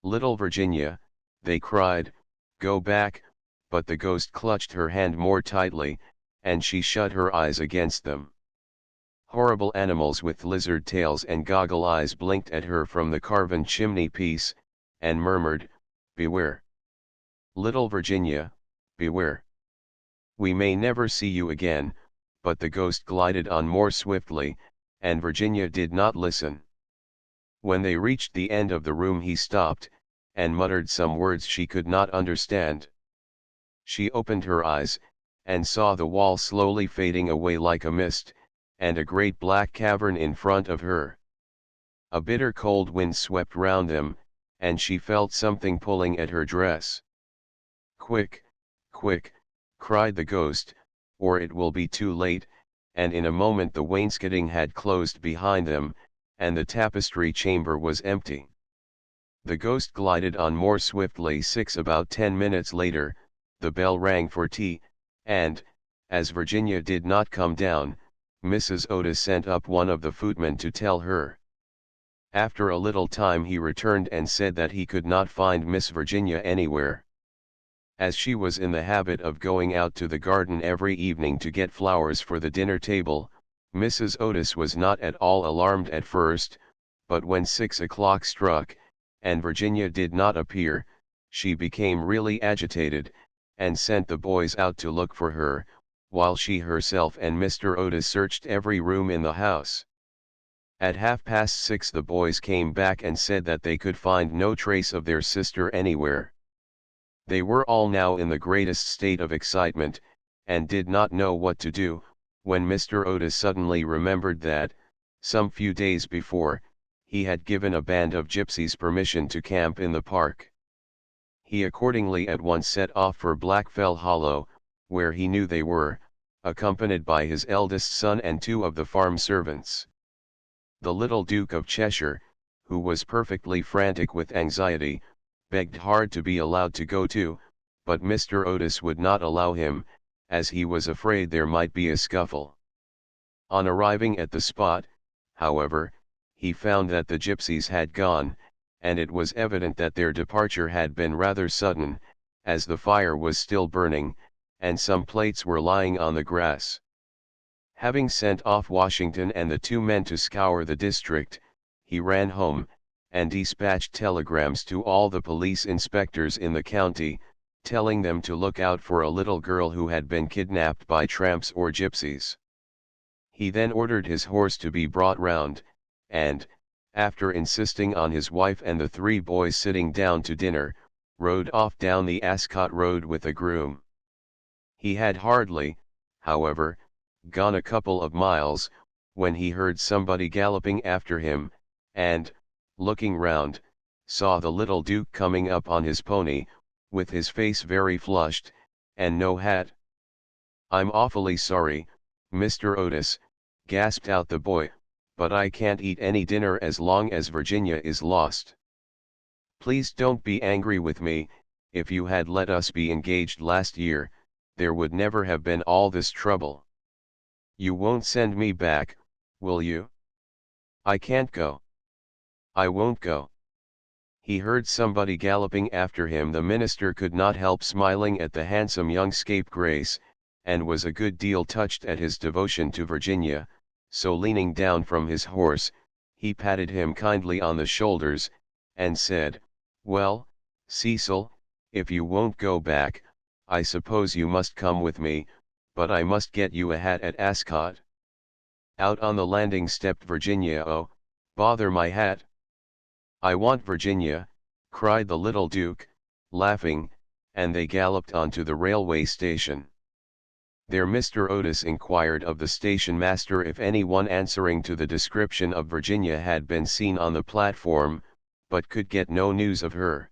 Little Virginia," they cried, "go back," but the ghost clutched her hand more tightly, and she shut her eyes against them. Horrible animals with lizard tails and goggle eyes blinked at her from the carven chimney piece, and murmured, "Beware. Little Virginia, beware. We may never see you again," but the ghost glided on more swiftly, and Virginia did not listen. When they reached the end of the room he stopped, and muttered some words she could not understand. She opened her eyes, and saw the wall slowly fading away like a mist, and a great black cavern in front of her. A bitter cold wind swept round them, and she felt something pulling at her dress. "Quick, quick," cried the ghost, "or it will be too late," and in a moment the wainscoting had closed behind them, and the tapestry chamber was empty. The ghost glided on more swiftly. About 10 minutes later, the bell rang for tea, and, as Virginia did not come down, Mrs. Otis sent up one of the footmen to tell her. After a little time he returned and said that he could not find Miss Virginia anywhere. As she was in the habit of going out to the garden every evening to get flowers for the dinner table, Mrs. Otis was not at all alarmed at first, but when 6 o'clock struck, and Virginia did not appear, she became really agitated, and sent the boys out to look for her, while she herself and Mr. Otis searched every room in the house. At 6:30 the boys came back and said that they could find no trace of their sister anywhere. They were all now in the greatest state of excitement, and did not know what to do, when Mr. Otis suddenly remembered that, some few days before, he had given a band of gypsies permission to camp in the park. He accordingly at once set off for Blackfell Hollow, where he knew they were, accompanied by his eldest son and 2 of the farm servants. The little Duke of Cheshire, who was perfectly frantic with anxiety, begged hard to be allowed to go too, but Mr. Otis would not allow him, as he was afraid there might be a scuffle. On arriving at the spot, however, he found that the gypsies had gone, and it was evident that their departure had been rather sudden, as the fire was still burning, and some plates were lying on the grass. Having sent off Washington and the 2 men to scour the district, he ran home, and dispatched telegrams to all the police inspectors in the county, telling them to look out for a little girl who had been kidnapped by tramps or gypsies. He then ordered his horse to be brought round, and, after insisting on his wife and the 3 boys sitting down to dinner, rode off down the Ascot Road with a groom. He had hardly, however, gone a couple of miles, when he heard somebody galloping after him, and, looking round, saw the little Duke coming up on his pony, with his face very flushed, and no hat. "I'm awfully sorry, Mr. Otis," gasped out the boy, "but I can't eat any dinner as long as Virginia is lost. Please don't be angry with me. If you had let us be engaged last year, there would never have been all this trouble. You won't send me back, Will you? I can't go. I won't go. He heard somebody galloping after him. The minister could not help smiling at the handsome young scapegrace, and was a good deal touched at his devotion to Virginia, so leaning down from his horse, he patted him kindly on the shoulders, and said, "Well, Cecil, if you won't go back, I suppose you must come with me, but I must get you a hat at Ascot." Out on the landing stepped Virginia. "Oh, bother my hat. I want Virginia," cried the little Duke, laughing, and they galloped on to the railway station. There Mr. Otis inquired of the station master if anyone answering to the description of Virginia had been seen on the platform, but could get no news of her.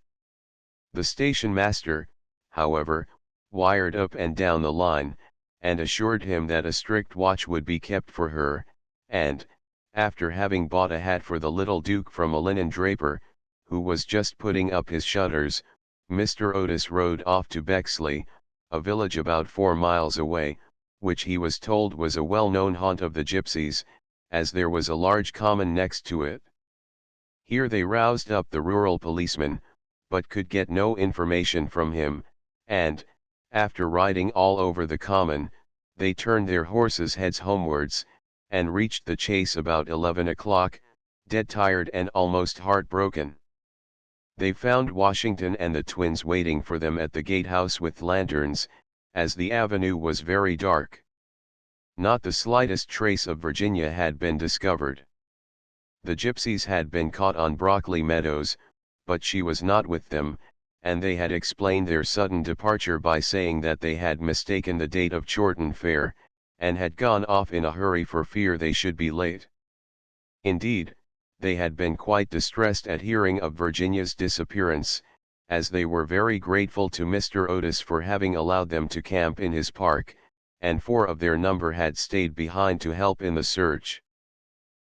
The station master, however, wired up and down the line, and assured him that a strict watch would be kept for her, and, after having bought a hat for the little Duke from a linen draper, who was just putting up his shutters, Mr. Otis rode off to Bexley, a village about 4 miles away, which he was told was a well-known haunt of the gypsies, as there was a large common next to it. Here they roused up the rural policeman, but could get no information from him, and, after riding all over the common, they turned their horses' heads homewards, and reached the Chase about 11 o'clock, dead tired and almost heartbroken. They found Washington and the twins waiting for them at the gatehouse with lanterns, as the avenue was very dark. Not the slightest trace of Virginia had been discovered. The gypsies had been caught on Brockley Meadows, but she was not with them, and they had explained their sudden departure by saying that they had mistaken the date of Chorton Fair, and had gone off in a hurry for fear they should be late. Indeed, they had been quite distressed at hearing of Virginia's disappearance, as they were very grateful to Mr. Otis for having allowed them to camp in his park, and 4 of their number had stayed behind to help in the search.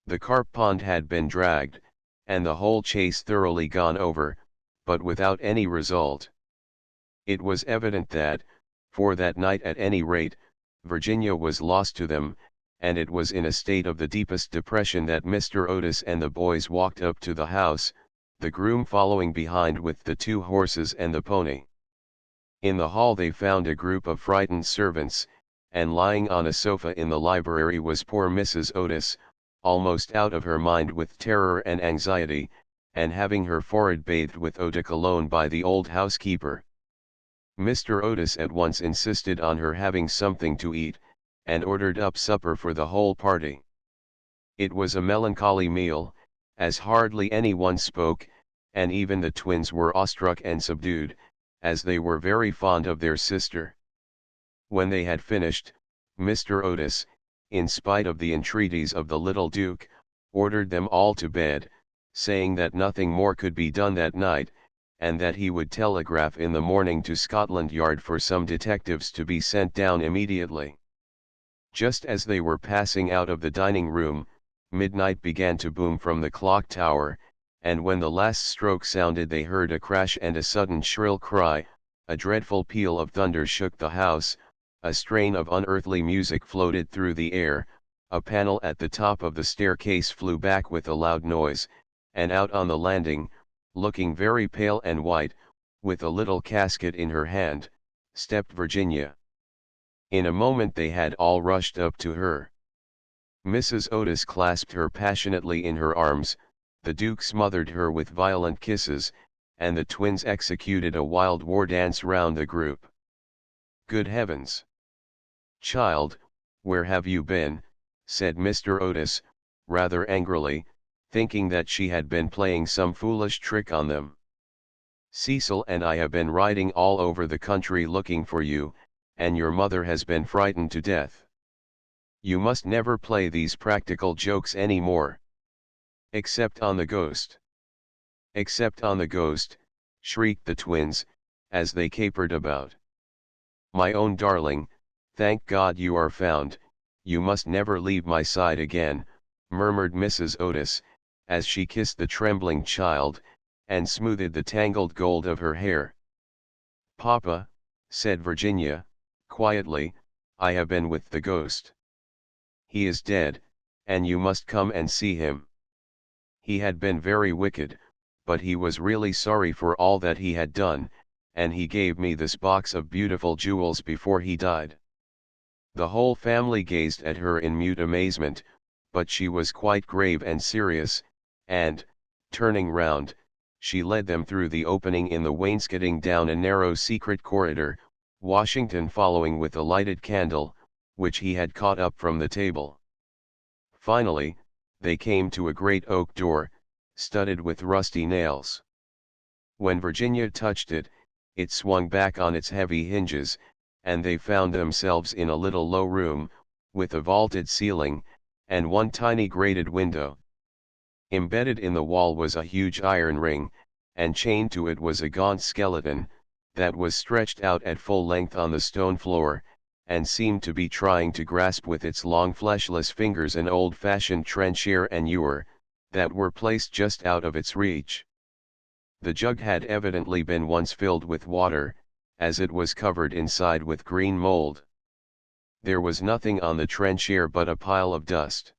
The carp pond had been dragged, and the whole Chase thoroughly gone over, but without any result. It was evident that, for that night at any rate, Virginia was lost to them, and it was in a state of the deepest depression that Mr. Otis and the boys walked up to the house, the groom following behind with the 2 horses and the pony. In the hall they found a group of frightened servants, and lying on a sofa in the library was poor Mrs. Otis, almost out of her mind with terror and anxiety, and having her forehead bathed with eau de cologne by the old housekeeper. Mr. Otis at once insisted on her having something to eat, and ordered up supper for the whole party. It was a melancholy meal, as hardly anyone spoke, and even the twins were awestruck and subdued, as they were very fond of their sister. When they had finished, Mr. Otis, in spite of the entreaties of the little Duke, ordered them all to bed, saying that nothing more could be done that night, and that he would telegraph in the morning to Scotland Yard for some detectives to be sent down immediately. Just as they were passing out of the dining room, midnight began to boom from the clock tower, and when the last stroke sounded they heard a crash and a sudden shrill cry, a dreadful peal of thunder shook the house, a strain of unearthly music floated through the air, a panel at the top of the staircase flew back with a loud noise, and out on the landing, looking very pale and white, with a little casket in her hand, stepped Virginia. In a moment they had all rushed up to her. Mrs. Otis clasped her passionately in her arms, the Duke smothered her with violent kisses, and the twins executed a wild war dance round the group. "Good heavens! Child, where have you been?" said Mr. Otis, rather angrily, thinking that she had been playing some foolish trick on them. "Cecil and I have been riding all over the country looking for you, and your mother has been frightened to death. You must never play these practical jokes any more. Except on the ghost." "Except on the ghost," shrieked the twins, as they capered about. "My own darling, thank God you are found, you must never leave my side again," murmured Mrs. Otis, as she kissed the trembling child, and smoothed the tangled gold of her hair. "Papa," said Virginia, quietly, "I have been with the ghost. He is dead, and you must come and see him. He had been very wicked, but he was really sorry for all that he had done, and he gave me this box of beautiful jewels before he died." The whole family gazed at her in mute amazement, but she was quite grave and serious, and, turning round, she led them through the opening in the wainscoting down a narrow secret corridor, Washington following with a lighted candle, which he had caught up from the table. Finally, they came to a great oak door, studded with rusty nails. When Virginia touched it, it swung back on its heavy hinges, and they found themselves in a little low room, with a vaulted ceiling, and one tiny grated window. Embedded in the wall was a huge iron ring, and chained to it was a gaunt skeleton, that was stretched out at full length on the stone floor, and seemed to be trying to grasp with its long fleshless fingers an old-fashioned trencher and ewer, that were placed just out of its reach. The jug had evidently been once filled with water, as it was covered inside with green mold. There was nothing on the trencher but a pile of dust.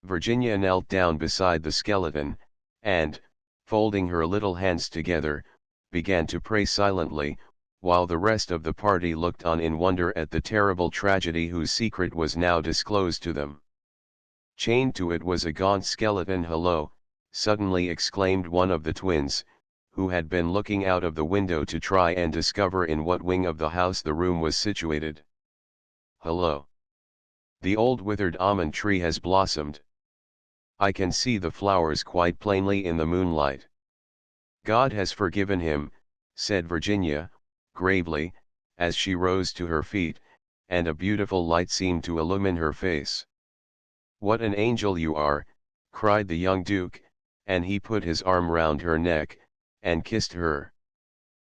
Virginia knelt down beside the skeleton, and, folding her little hands together, began to pray silently, while the rest of the party looked on in wonder at the terrible tragedy whose secret was now disclosed to them. Chained to it was a gaunt skeleton. "Hello," suddenly exclaimed one of the twins, who had been looking out of the window to try and discover in what wing of the house the room was situated. "Hello. The old withered almond tree has blossomed. I can see the flowers quite plainly in the moonlight." "God has forgiven him," said Virginia, gravely, as she rose to her feet, and a beautiful light seemed to illumine her face. "What an angel you are," cried the young Duke, and he put his arm round her neck, and kissed her.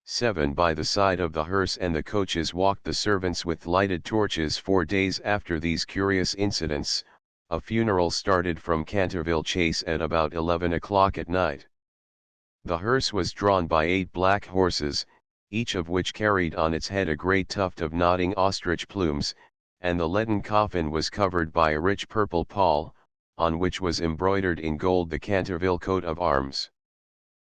7. By the side of the hearse and the coaches walked the servants with lighted torches. 4 days after these curious incidents, a funeral started from Canterville Chase at about 11 o'clock at night. The hearse was drawn by 8 black horses, each of which carried on its head a great tuft of nodding ostrich plumes, and the leaden coffin was covered by a rich purple pall, on which was embroidered in gold the Canterville coat of arms.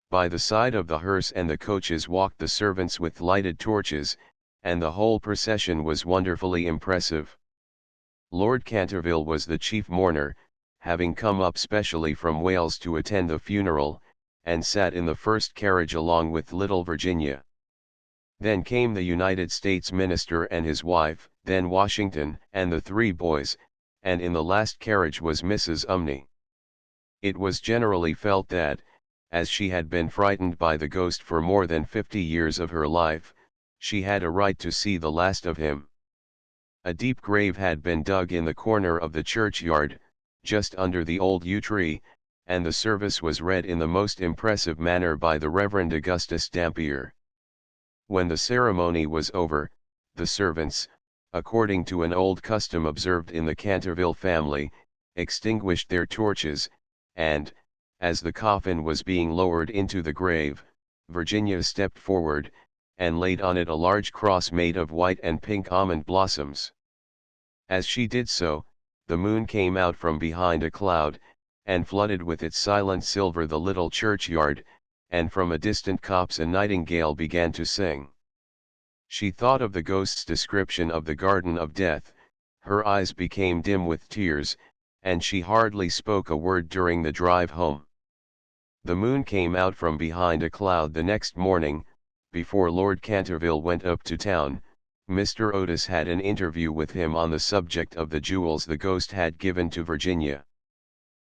By the side of the hearse and the coaches walked the servants with lighted torches, and the whole procession was wonderfully impressive. Lord Canterville was the chief mourner, having come up specially from Wales to attend the funeral, and sat in the first carriage along with little Virginia. Then came the United States Minister and his wife, then Washington and the 3 boys, and in the last carriage was Mrs. Umney. It was generally felt that, as she had been frightened by the ghost for more than 50 years of her life, she had a right to see the last of him. A deep grave had been dug in the corner of the churchyard, just under the old yew tree, and the service was read in the most impressive manner by the Reverend Augustus Dampier. When the ceremony was over, the servants, according to an old custom observed in the Canterville family, extinguished their torches, and, as the coffin was being lowered into the grave, Virginia stepped forward, and laid on it a large cross made of white and pink almond blossoms. As she did so, the moon came out from behind a cloud, and flooded with its silent silver the little churchyard, and from a distant copse a nightingale began to sing. She thought of the ghost's description of the Garden of Death, her eyes became dim with tears, and she hardly spoke a word during the drive home. The moon came out from behind a cloud the next morning. Before Lord Canterville went up to town, Mr. Otis had an interview with him on the subject of the jewels the ghost had given to Virginia.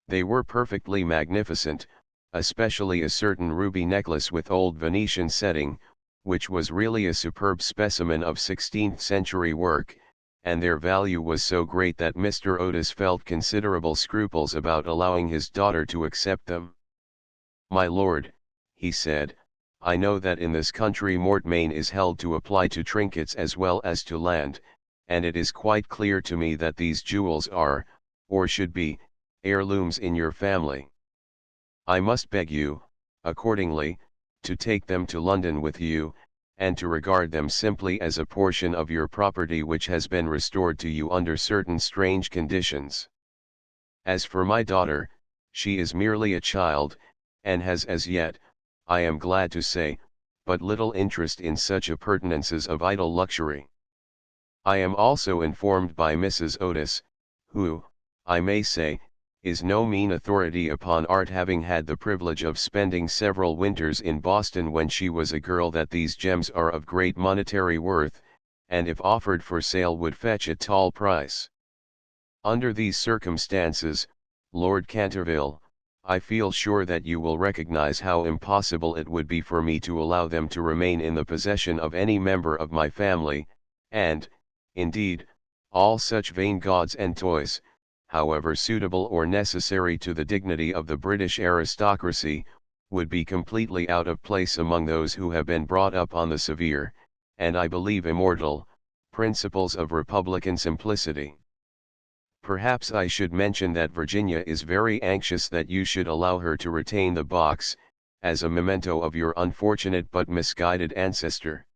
They were perfectly magnificent, especially a certain ruby necklace with old Venetian setting, which was really a superb specimen of 16th century work, and their value was so great that Mr. Otis felt considerable scruples about allowing his daughter to accept them. "My lord," he said, "I know that in this country mortmain is held to apply to trinkets as well as to land, and it is quite clear to me that these jewels are, or should be, heirlooms in your family. I must beg you, accordingly, to take them to London with you, and to regard them simply as a portion of your property which has been restored to you under certain strange conditions." As for my daughter, she is merely a child, and has as yet, I am glad to say, but little interest in such appurtenances of idle luxury. I am also informed by Mrs. Otis, who, I may say, is no mean authority upon art, having had the privilege of spending several winters in Boston when she was a girl, that these gems are of great monetary worth, and if offered for sale would fetch a tall price. Under these circumstances, Lord Canterville, I feel sure that you will recognize how impossible it would be for me to allow them to remain in the possession of any member of my family, and, indeed, all such vain gauds and toys, however suitable or necessary to the dignity of the British aristocracy, would be completely out of place among those who have been brought up on the severe, and I believe immortal, principles of republican simplicity. Perhaps I should mention that Virginia is very anxious that you should allow her to retain the box, as a memento of your unfortunate but misguided ancestor.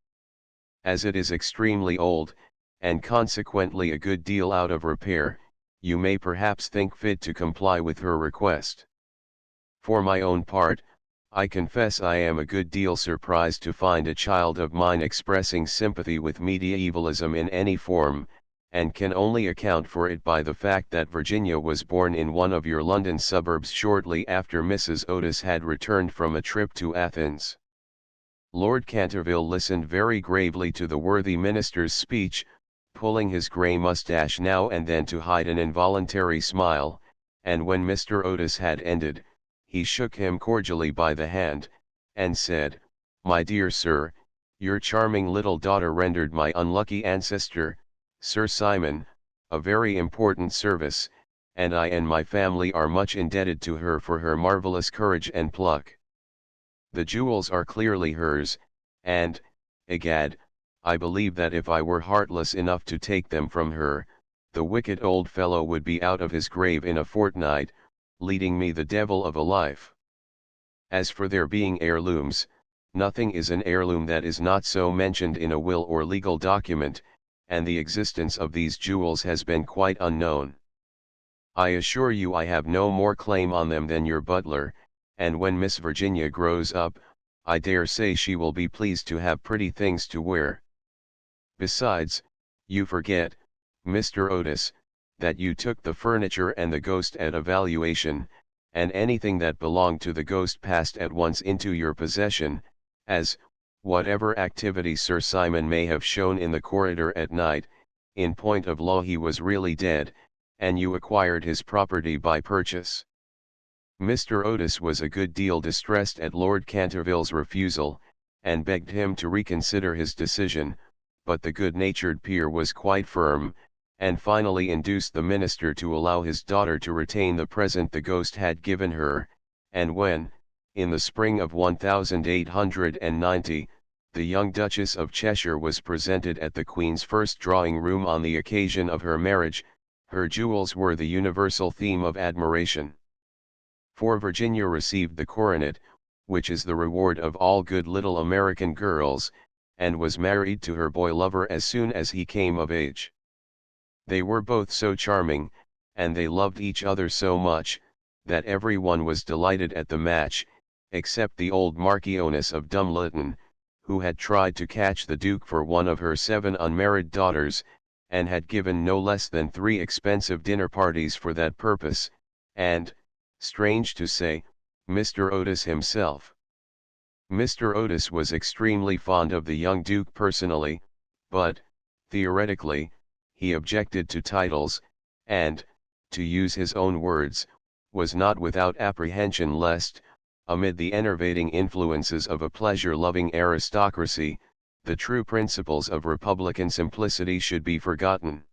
As it is extremely old, and consequently a good deal out of repair, you may perhaps think fit to comply with her request. For my own part, I confess I am a good deal surprised to find a child of mine expressing sympathy with medievalism in any form, and can only account for it by the fact that Virginia was born in one of your London suburbs shortly after Mrs. Otis had returned from a trip to Athens. Lord Canterville listened very gravely to the worthy minister's speech, pulling his grey moustache now and then to hide an involuntary smile, and when Mr. Otis had ended, he shook him cordially by the hand, and said, "My dear sir, your charming little daughter rendered my unlucky ancestor, Sir Simon, a very important service, and I and my family are much indebted to her for her marvellous courage and pluck. The jewels are clearly hers, and, egad, I believe that if I were heartless enough to take them from her, the wicked old fellow would be out of his grave in a fortnight, leading me the devil of a life. As for their being heirlooms, nothing is an heirloom that is not so mentioned in a will or legal document, and the existence of these jewels has been quite unknown. I assure you I have no more claim on them than your butler, and when Miss Virginia grows up, I dare say she will be pleased to have pretty things to wear. Besides, you forget, Mr. Otis, that you took the furniture and the ghost at a valuation, and anything that belonged to the ghost passed at once into your possession, as, whatever activity Sir Simon may have shown in the corridor at night, in point of law he was really dead, and you acquired his property by purchase." Mr. Otis was a good deal distressed at Lord Canterville's refusal, and begged him to reconsider his decision, but the good-natured peer was quite firm, and finally induced the minister to allow his daughter to retain the present the ghost had given her, and when, in the spring of 1890, the young Duchess of Cheshire was presented at the Queen's first drawing-room on the occasion of her marriage, her jewels were the universal theme of admiration. For Virginia received the coronet, which is the reward of all good little American girls, and was married to her boy lover as soon as he came of age. They were both so charming, and they loved each other so much, that every one was delighted at the match, except the old Marchioness of Dumleyton, who had tried to catch the Duke for one of her 7 unmarried daughters, and had given no less than 3 expensive dinner parties for that purpose, and, strange to say, Mr. Otis himself. Mr. Otis was extremely fond of the young Duke personally, but, theoretically, he objected to titles, and, to use his own words, was not without apprehension lest, amid the enervating influences of a pleasure-loving aristocracy, the true principles of republican simplicity should be forgotten.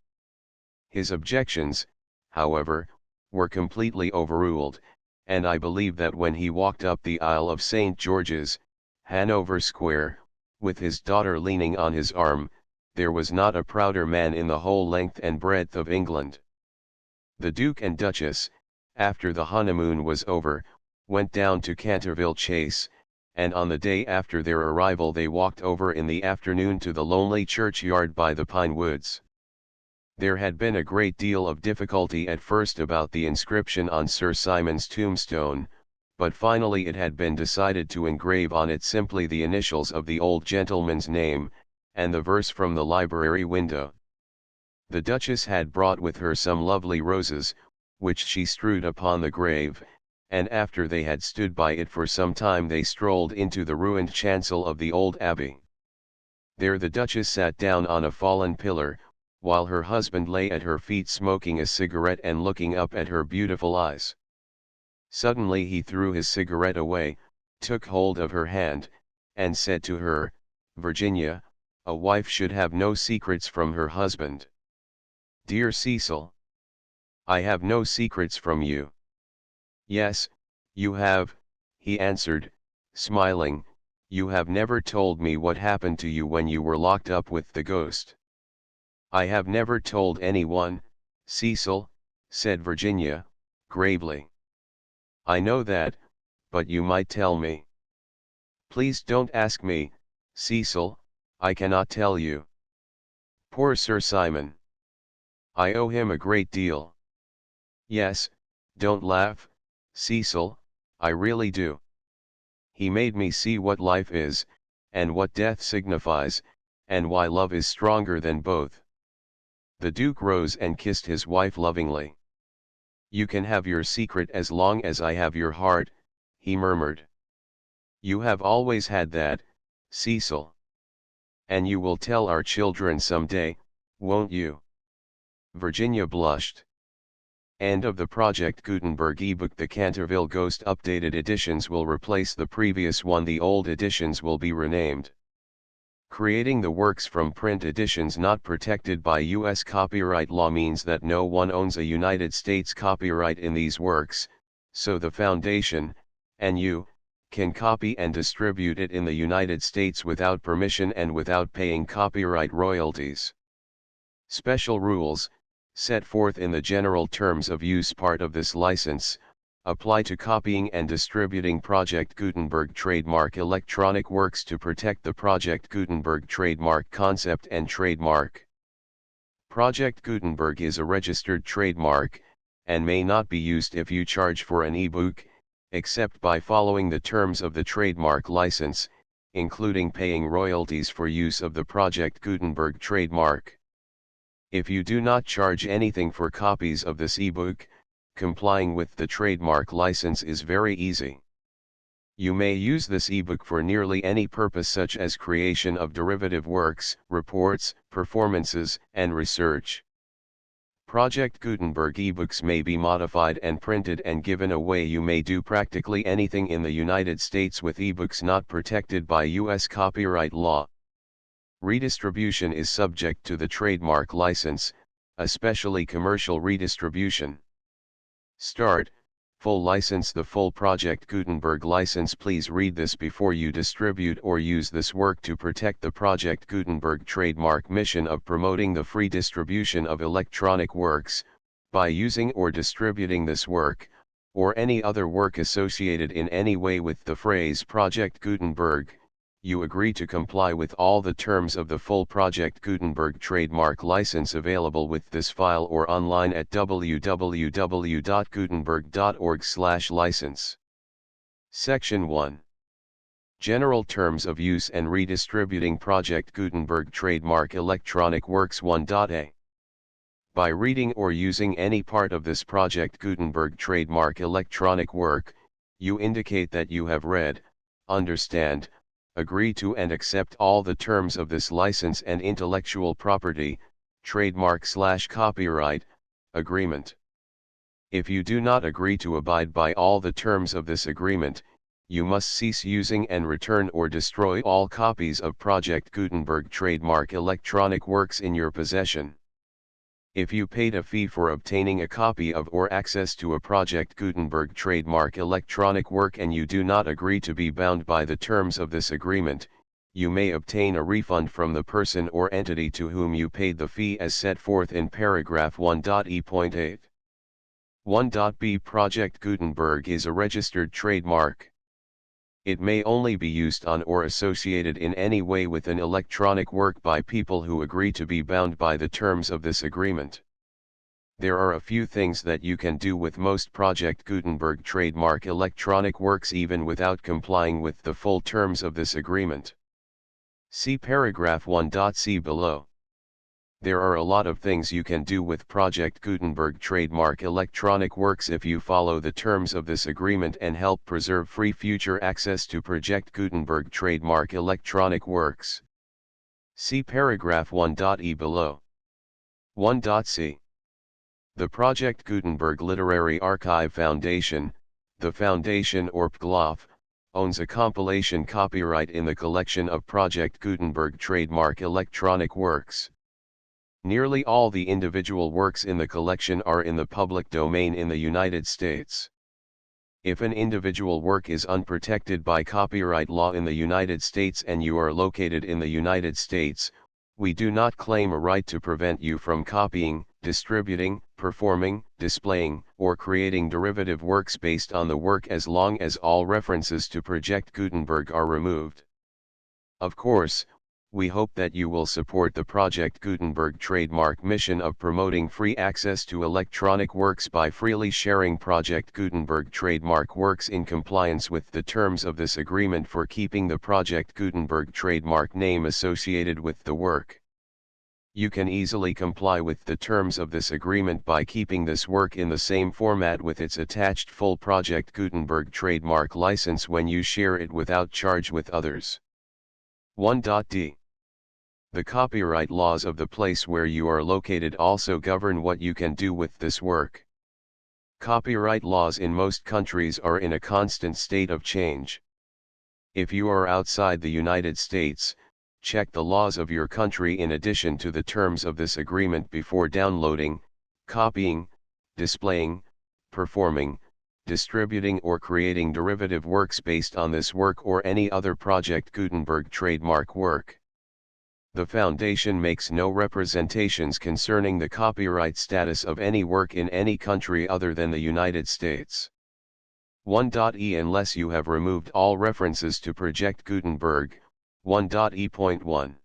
His objections, however, were completely overruled, and I believe that when he walked up the aisle of St. George's, Hanover Square, with his daughter leaning on his arm, there was not a prouder man in the whole length and breadth of England. The Duke and Duchess, after the honeymoon was over, went down to Canterville Chase, and on the day after their arrival they walked over in the afternoon to the lonely churchyard by the pine woods. There had been a great deal of difficulty at first about the inscription on Sir Simon's tombstone, but finally it had been decided to engrave on it simply the initials of the old gentleman's name, and the verse from the library window. The Duchess had brought with her some lovely roses, which she strewed upon the grave, and after they had stood by it for some time they strolled into the ruined chancel of the old abbey. There the Duchess sat down on a fallen pillar, while her husband lay at her feet smoking a cigarette and looking up at her beautiful eyes. Suddenly he threw his cigarette away, took hold of her hand, and said to her, "Virginia, a wife should have no secrets from her husband." "Dear Cecil, I have no secrets from you." "Yes, you have," he answered, smiling. "You have never told me what happened to you when you were locked up with the ghost." "I have never told anyone, Cecil," said Virginia, gravely. "I know that, but you might tell me." "Please don't ask me, Cecil, I cannot tell you." "Poor Sir Simon. I owe him a great deal." "Yes, don't laugh, Cecil, I really do. He made me see what life is, and what death signifies, and why love is stronger than both." The Duke rose and kissed his wife lovingly. "You can have your secret as long as I have your heart," he murmured. "You have always had that, Cecil. And you will tell our children some day, won't you?" Virginia blushed. End of the Project Gutenberg ebook. The Canterville Ghost updated editions will replace the previous one. The old editions will be renamed. Creating the works from print editions not protected by U.S. copyright law means that no one owns a United States copyright in these works, so the Foundation, and you, can copy and distribute it in the United States without permission and without paying copyright royalties. Special rules, set forth in the General Terms of Use part of this license, apply to copying and distributing Project Gutenberg trademark electronic works to protect the Project Gutenberg trademark concept and trademark. Project Gutenberg is a registered trademark, and may not be used if you charge for an ebook, except by following the terms of the trademark license, including paying royalties for use of the Project Gutenberg trademark. If you do not charge anything for copies of this ebook, complying with the trademark license is very easy. You may use this ebook for nearly any purpose, such as creation of derivative works, reports, performances, and research. Project Gutenberg ebooks may be modified and printed and given away. You may do practically anything in the United States with ebooks not protected by U.S. copyright law. Redistribution is subject to the trademark license, especially commercial redistribution. Start, full license. The full Project Gutenberg license. Please read this before you distribute or use this work to protect the Project Gutenberg trademark mission of promoting the free distribution of electronic works. By using or distributing this work, or any other work associated in any way with the phrase Project Gutenberg, you agree to comply with all the terms of the full Project Gutenberg trademark license available with this file or online at www.gutenberg.org/license. Section 1. General Terms of Use and Redistributing Project Gutenberg Trademark Electronic Works 1.a. By reading or using any part of this Project Gutenberg trademark electronic work, you indicate that you have read, understand, agree to and accept all the terms of this license and intellectual property, trademark/copyright, agreement. If you do not agree to abide by all the terms of this agreement, you must cease using and return or destroy all copies of Project Gutenberg trademark electronic works in your possession. If you paid a fee for obtaining a copy of or access to a Project Gutenberg trademark electronic work and you do not agree to be bound by the terms of this agreement, you may obtain a refund from the person or entity to whom you paid the fee as set forth in paragraph 1.e.8. 1.b. Project Gutenberg is a registered trademark. It may only be used on or associated in any way with an electronic work by people who agree to be bound by the terms of this agreement. There are a few things that you can do with most Project Gutenberg trademark electronic works even without complying with the full terms of this agreement. See paragraph 1.c below. There are a lot of things you can do with Project Gutenberg trademark electronic works if you follow the terms of this agreement and help preserve free future access to Project Gutenberg trademark electronic works. See paragraph 1.e below. 1.c. The Project Gutenberg Literary Archive Foundation, the foundation or PGLOF, owns a compilation copyright in the collection of Project Gutenberg trademark electronic works. Nearly all the individual works in the collection are in the public domain in the United States. If an individual work is unprotected by copyright law in the United States and you are located in the United States, we do not claim a right to prevent you from copying, distributing, performing, displaying, or creating derivative works based on the work as long as all references to Project Gutenberg are removed. Of course, we hope that you will support the Project Gutenberg trademark mission of promoting free access to electronic works by freely sharing Project Gutenberg trademark works in compliance with the terms of this agreement for keeping the Project Gutenberg trademark name associated with the work. You can easily comply with the terms of this agreement by keeping this work in the same format with its attached full Project Gutenberg trademark license when you share it without charge with others. 1.d. The copyright laws of the place where you are located also govern what you can do with this work. Copyright laws in most countries are in a constant state of change. If you are outside the United States, check the laws of your country in addition to the terms of this agreement before downloading, copying, displaying, performing, distributing or creating derivative works based on this work or any other Project Gutenberg trademark work. The Foundation makes no representations concerning the copyright status of any work in any country other than the United States. 1.e Unless you have removed all references to Project Gutenberg, 1.e.1.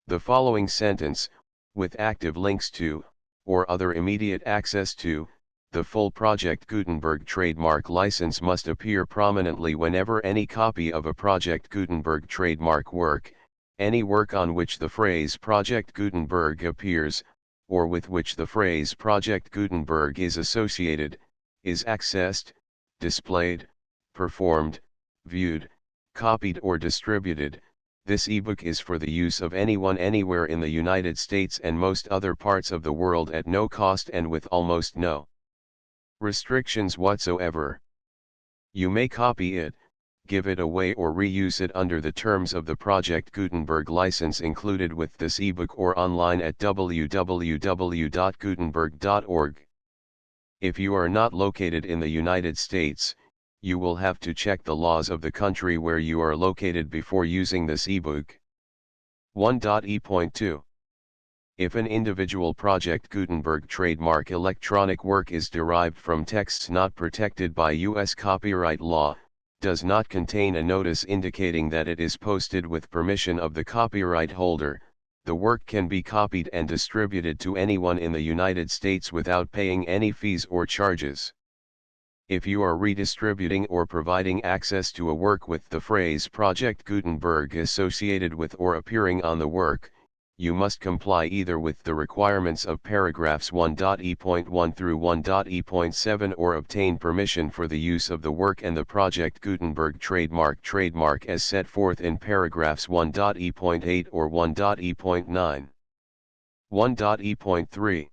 The following sentence, with active links to, or other immediate access to, the full Project Gutenberg trademark license must appear prominently whenever any copy of a Project Gutenberg trademark work, any work on which the phrase Project Gutenberg appears, or with which the phrase Project Gutenberg is associated, is accessed, displayed, performed, viewed, copied or distributed. This ebook is for the use of anyone anywhere in the United States and most other parts of the world at no cost and with almost no restrictions whatsoever. You may copy it, give it away or reuse it under the terms of the Project Gutenberg license included with this ebook or online at www.gutenberg.org. If you are not located in the United States, you will have to check the laws of the country where you are located before using this ebook. 1.e.2. If an individual Project Gutenberg trademark electronic work is derived from texts not protected by U.S. copyright law, does not contain a notice indicating that it is posted with permission of the copyright holder, the work can be copied and distributed to anyone in the United States without paying any fees or charges. If you are redistributing or providing access to a work with the phrase Project Gutenberg associated with or appearing on the work, you must comply either with the requirements of paragraphs 1.e.1 through 1.e.7 or obtain permission for the use of the work and the Project Gutenberg trademark as set forth in paragraphs 1.e.8 or 1.e.9. 1.e.3.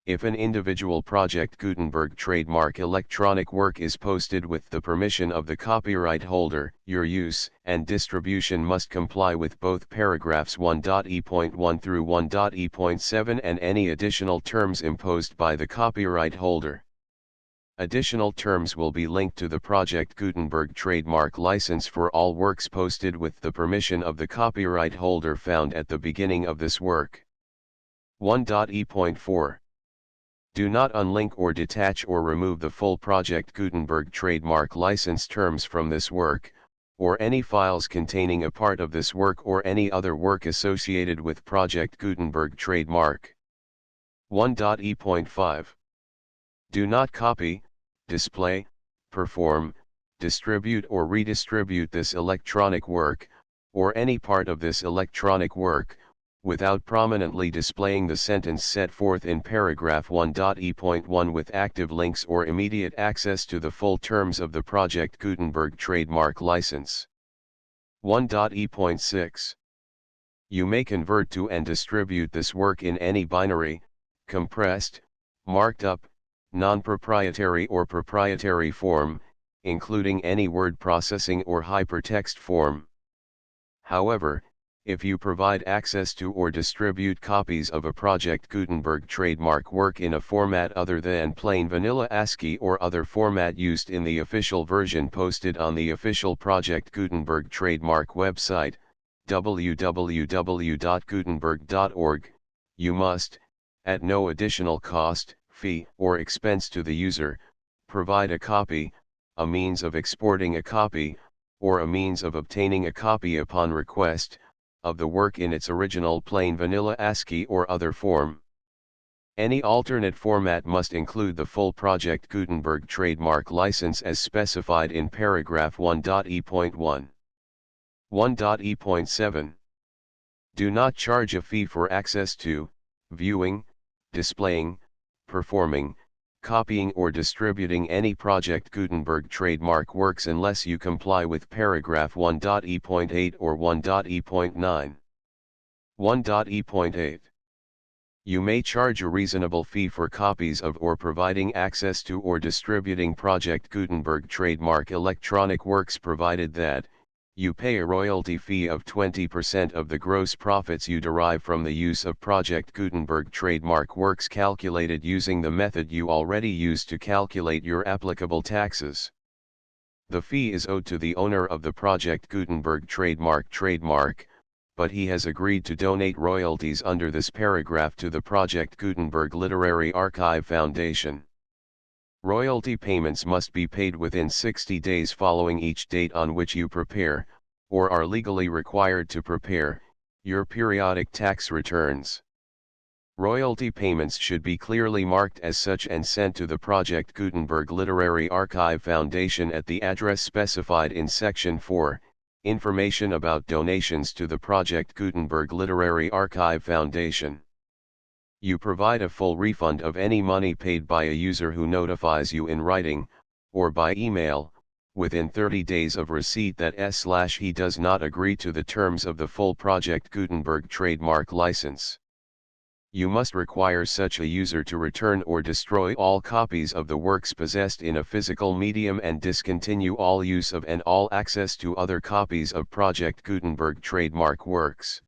If an individual Project Gutenberg trademark electronic work is posted with the permission of the copyright holder, your use and distribution must comply with both paragraphs 1.e.1 through 1.e.7 and any additional terms imposed by the copyright holder. Additional terms will be linked to the Project Gutenberg trademark license for all works posted with the permission of the copyright holder found at the beginning of this work. 1.e.4. Do not unlink or detach or remove the full Project Gutenberg trademark license terms from this work, or any files containing a part of this work or any other work associated with Project Gutenberg trademark. 1.e.5. Do not copy, display, perform, distribute or redistribute this electronic work, or any part of this electronic work, without prominently displaying the sentence set forth in paragraph 1.e.1 with active links or immediate access to the full terms of the Project Gutenberg trademark license. 1.e.6. You may convert to and distribute this work in any binary, compressed, marked up, non-proprietary or proprietary form, including any word processing or hypertext form. However, if you provide access to or distribute copies of a Project Gutenberg trademark work in a format other than plain vanilla ASCII or other format used in the official version posted on the official Project Gutenberg trademark website, www.gutenberg.org, you must, at no additional cost, fee, or expense to the user, provide a copy, a means of exporting a copy, or a means of obtaining a copy upon request, of the work in its original plain vanilla ASCII or other form. Any alternate format must include the full Project Gutenberg trademark license as specified in paragraph 1.e.1. 1.e.7. Do not charge a fee for access to, viewing, displaying, performing, copying or distributing any Project Gutenberg trademark works unless you comply with paragraph 1.e.8 or 1.e.9. 1.e.8. You may charge a reasonable fee for copies of or providing access to or distributing Project Gutenberg trademark electronic works provided that, you pay a royalty fee of 20% of the gross profits you derive from the use of Project Gutenberg trademark works calculated using the method you already use to calculate your applicable taxes. The fee is owed to the owner of the Project Gutenberg trademark, but he has agreed to donate royalties under this paragraph to the Project Gutenberg Literary Archive Foundation. Royalty payments must be paid within 60 days following each date on which you prepare, or are legally required to prepare, your periodic tax returns. Royalty payments should be clearly marked as such and sent to the Project Gutenberg Literary Archive Foundation at the address specified in Section 4, Information about donations to the Project Gutenberg Literary Archive Foundation. You provide a full refund of any money paid by a user who notifies you in writing, or by email, within 30 days of receipt that he does not agree to the terms of the full Project Gutenberg trademark license. You must require such a user to return or destroy all copies of the works possessed in a physical medium and discontinue all use of and all access to other copies of Project Gutenberg trademark works.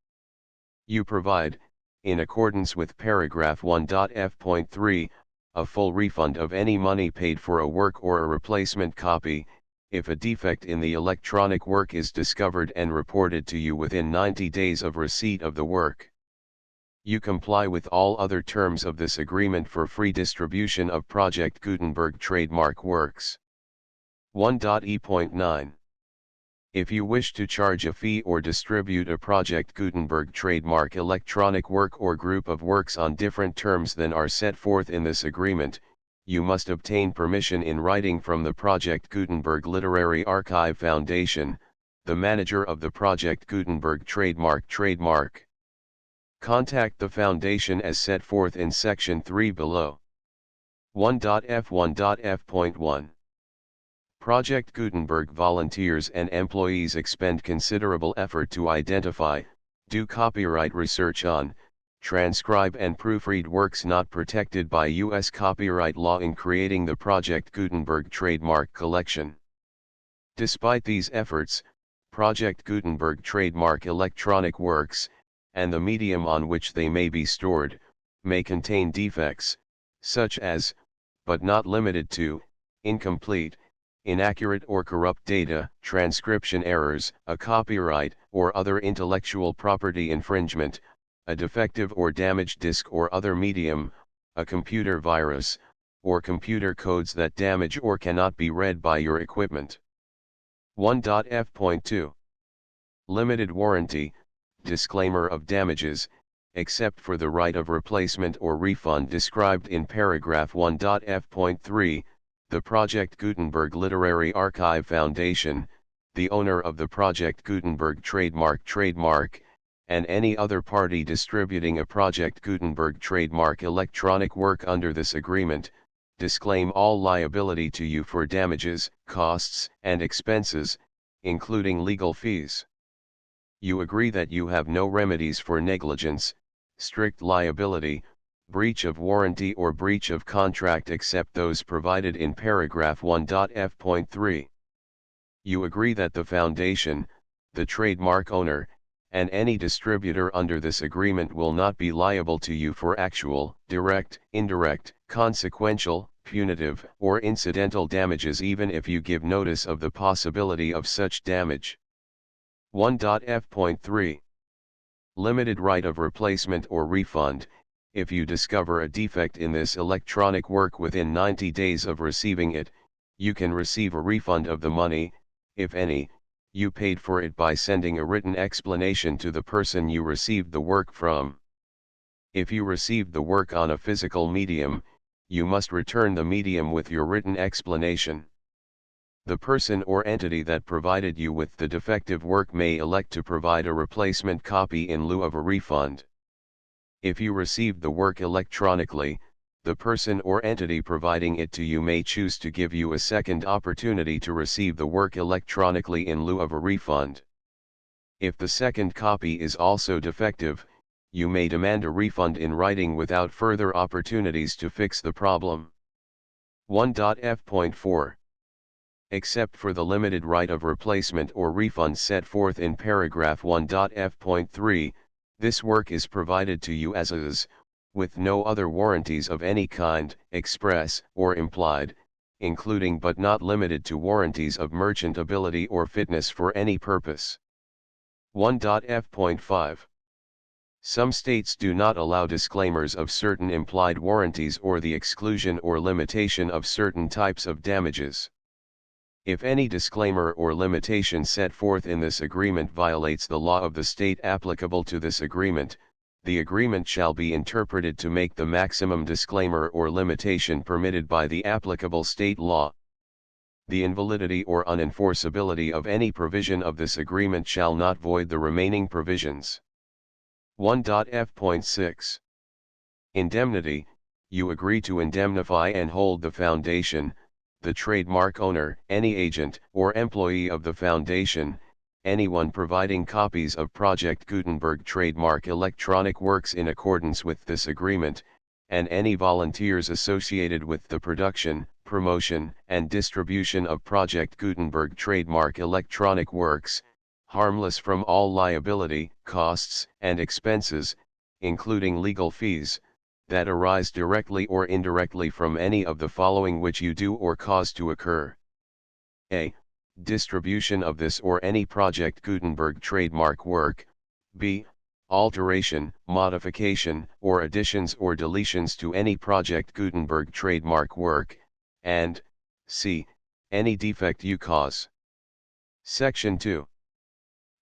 You provide, in accordance with paragraph 1.f.3, a full refund of any money paid for a work or a replacement copy, if a defect in the electronic work is discovered and reported to you within 90 days of receipt of the work. You comply with all other terms of this agreement for free distribution of Project Gutenberg trademark works. 1.e.9. If you wish to charge a fee or distribute a Project Gutenberg trademark electronic work or group of works on different terms than are set forth in this agreement, you must obtain permission in writing from the Project Gutenberg Literary Archive Foundation, the manager of the Project Gutenberg trademark. Contact the Foundation as set forth in Section 3 below. 1.f.1.f.1. Project Gutenberg volunteers and employees expend considerable effort to identify, do copyright research on, transcribe and proofread works not protected by U.S. copyright law in creating the Project Gutenberg trademark collection. Despite these efforts, Project Gutenberg trademark electronic works, and the medium on which they may be stored, may contain defects, such as, but not limited to, incomplete, inaccurate or corrupt data, transcription errors, a copyright or other intellectual property infringement, a defective or damaged disk or other medium, a computer virus, or computer codes that damage or cannot be read by your equipment. 1.f.2 Limited warranty, disclaimer of damages, except for the right of replacement or refund described in paragraph 1.f.3, the Project Gutenberg Literary Archive Foundation, the owner of the Project Gutenberg trademark, and any other party distributing a Project Gutenberg trademark electronic work under this agreement, disclaim all liability to you for damages, costs, and expenses, including legal fees. You agree that you have no remedies for negligence, strict liability, breach of warranty or breach of contract except those provided in paragraph 1.f.3. You agree that the foundation, the trademark owner, and any distributor under this agreement will not be liable to you for actual, direct, indirect, consequential, punitive, or incidental damages even if you give notice of the possibility of such damage. 1.f.3 Limited right of replacement or refund. If you discover a defect in this electronic work within 90 days of receiving it, you can receive a refund of the money, if any, you paid for it by sending a written explanation to the person you received the work from. If you received the work on a physical medium, you must return the medium with your written explanation. The person or entity that provided you with the defective work may elect to provide a replacement copy in lieu of a refund. If you received the work electronically, the person or entity providing it to you may choose to give you a second opportunity to receive the work electronically in lieu of a refund. If the second copy is also defective, you may demand a refund in writing without further opportunities to fix the problem. 1.f.4 Except for the limited right of replacement or refund set forth in paragraph 1.f.3, this work is provided to you as is, with no other warranties of any kind, express or implied, including but not limited to warranties of merchantability or fitness for any purpose. 1.f.5 Some states do not allow disclaimers of certain implied warranties or the exclusion or limitation of certain types of damages. If any disclaimer or limitation set forth in this agreement violates the law of the state applicable to this agreement, the agreement shall be interpreted to make the maximum disclaimer or limitation permitted by the applicable state law. The invalidity or unenforceability of any provision of this agreement shall not void the remaining provisions. 1.f.6 Indemnity. You agree to indemnify and hold the foundation, the trademark owner, any agent or employee of the foundation, anyone providing copies of Project Gutenberg trademark electronic works in accordance with this agreement, and any volunteers associated with the production, promotion, and distribution of Project Gutenberg trademark electronic works, harmless from all liability, costs, and expenses, including legal fees, that arise directly or indirectly from any of the following which you do or cause to occur. A. Distribution of this or any Project Gutenberg trademark work. B. Alteration, modification, or additions or deletions to any Project Gutenberg trademark work, and C. Any defect you cause. Section 2.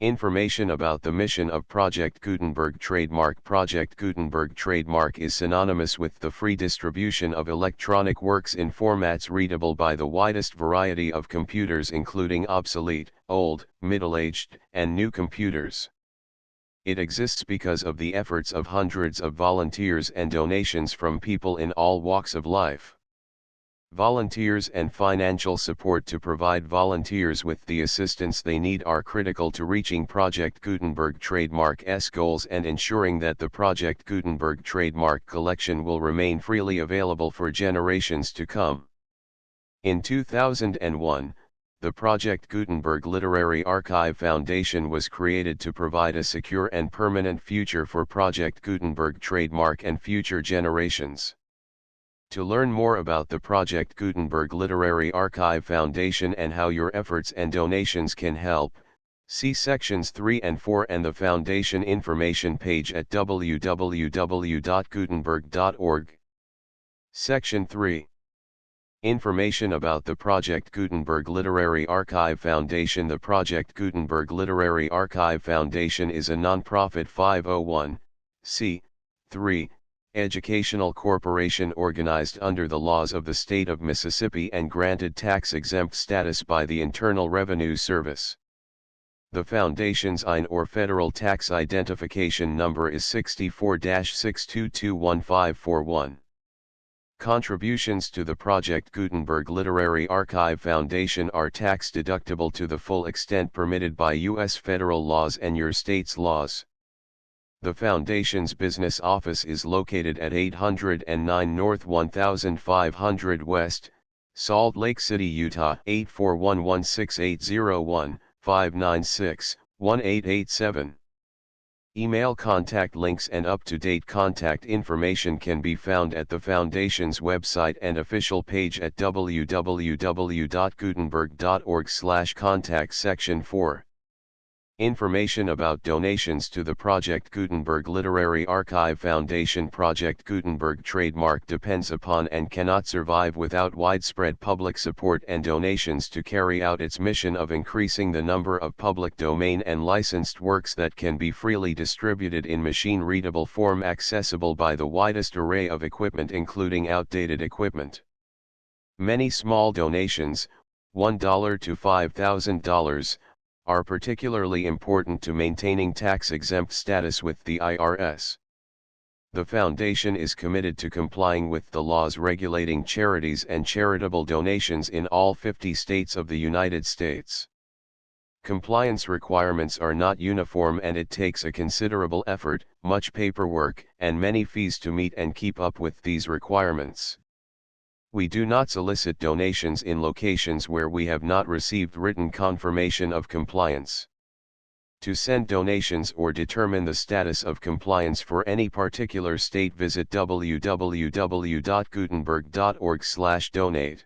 Information about the mission of Project Gutenberg trademark. Project Gutenberg trademark is synonymous with the free distribution of electronic works in formats readable by the widest variety of computers including obsolete, old, middle-aged, and new computers. It exists because of the efforts of hundreds of volunteers and donations from people in all walks of life. Volunteers and financial support to provide volunteers with the assistance they need are critical to reaching Project Gutenberg trademark's goals and ensuring that the Project Gutenberg trademark collection will remain freely available for generations to come. In 2001, the Project Gutenberg Literary Archive Foundation was created to provide a secure and permanent future for Project Gutenberg trademark and future generations. To learn more about the Project Gutenberg Literary Archive Foundation and how your efforts and donations can help, see sections 3 and 4 and the Foundation information page at www.gutenberg.org. Section 3. Information about the Project Gutenberg Literary Archive Foundation. The Project Gutenberg Literary Archive Foundation is a non-profit 501(c)(3) educational corporation organized under the laws of the state of Mississippi and granted tax-exempt status by the Internal Revenue Service. The Foundation's IN or Federal Tax Identification Number is 64-6221541. Contributions to the Project Gutenberg Literary Archive Foundation are tax-deductible to the full extent permitted by U.S. federal laws and your state's laws. The Foundation's business office is located at 809 North 1500 West, Salt Lake City, Utah 841-16801-596-1887. Email contact links and up-to-date contact information can be found at the Foundation's website and official page at www.gutenberg.org/contact. Section 4. Information about donations to the Project Gutenberg Literary Archive Foundation. Project Gutenberg trademark depends upon and cannot survive without widespread public support and donations to carry out its mission of increasing the number of public domain and licensed works that can be freely distributed in machine-readable form accessible by the widest array of equipment including outdated equipment. Many small donations, $1 to $5,000, are particularly important to maintaining tax-exempt status with the IRS. The Foundation is committed to complying with the laws regulating charities and charitable donations in all 50 states of the United States. Compliance requirements are not uniform and it takes a considerable effort, much paperwork, and many fees to meet and keep up with these requirements. We do not solicit donations in locations where we have not received written confirmation of compliance. To send donations or determine the status of compliance for any particular state, visit www.gutenberg.org/donate.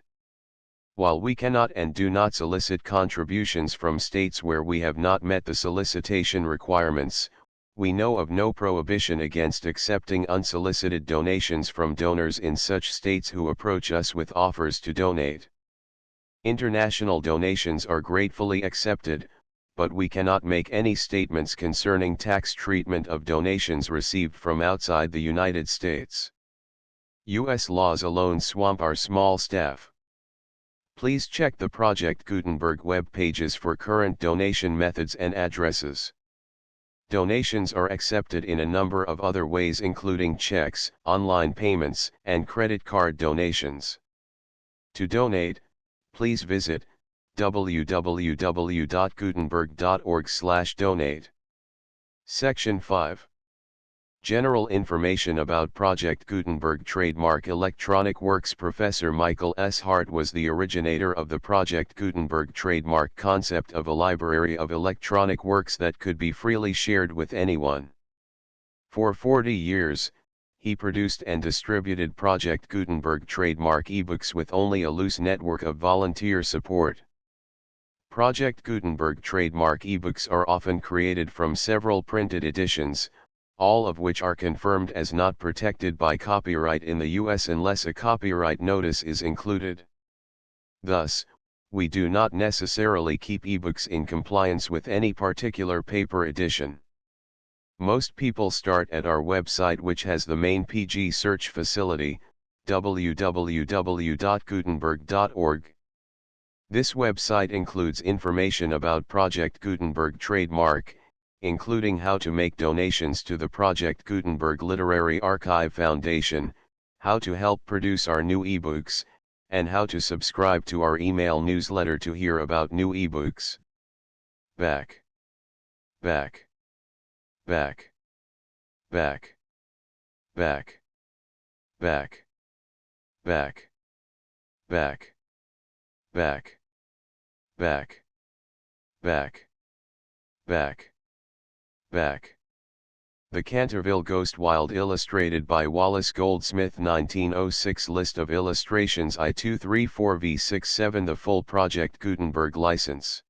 While we cannot and do not solicit contributions from states where we have not met the solicitation requirements, we know of no prohibition against accepting unsolicited donations from donors in such states who approach us with offers to donate. International donations are gratefully accepted, but we cannot make any statements concerning tax treatment of donations received from outside the United States. U.S. laws alone swamp our small staff. Please check the Project Gutenberg web pages for current donation methods and addresses. Donations are accepted in a number of other ways including checks, online payments, and credit card donations. To donate, please visit www.gutenberg.org/donate. Section 5. General information about Project Gutenberg trademark electronic works. Professor Michael S. Hart was the originator of the Project Gutenberg trademark concept of a library of electronic works that could be freely shared with anyone. For 40 years, he produced and distributed Project Gutenberg trademark ebooks with only a loose network of volunteer support. Project Gutenberg trademark ebooks are often created from several printed editions, all of which are confirmed as not protected by copyright in the U.S. unless a copyright notice is included. Thus, we do not necessarily keep ebooks in compliance with any particular paper edition. Most people start at our website, which has the main PG search facility, www.gutenberg.org. This website includes information about Project Gutenberg trademark, including how to make donations to the Project Gutenberg Literary Archive Foundation, how to help produce our new ebooks, and how to subscribe to our email newsletter to hear about new ebooks. Back. Back. Back. Back. Back. Back. Back. Back. Back. Back. Back. Back. Back. The Canterville Ghost Wilde, illustrated by Wallace Goldsmith, 1906. List of illustrations I234V67. The full Project Gutenberg license.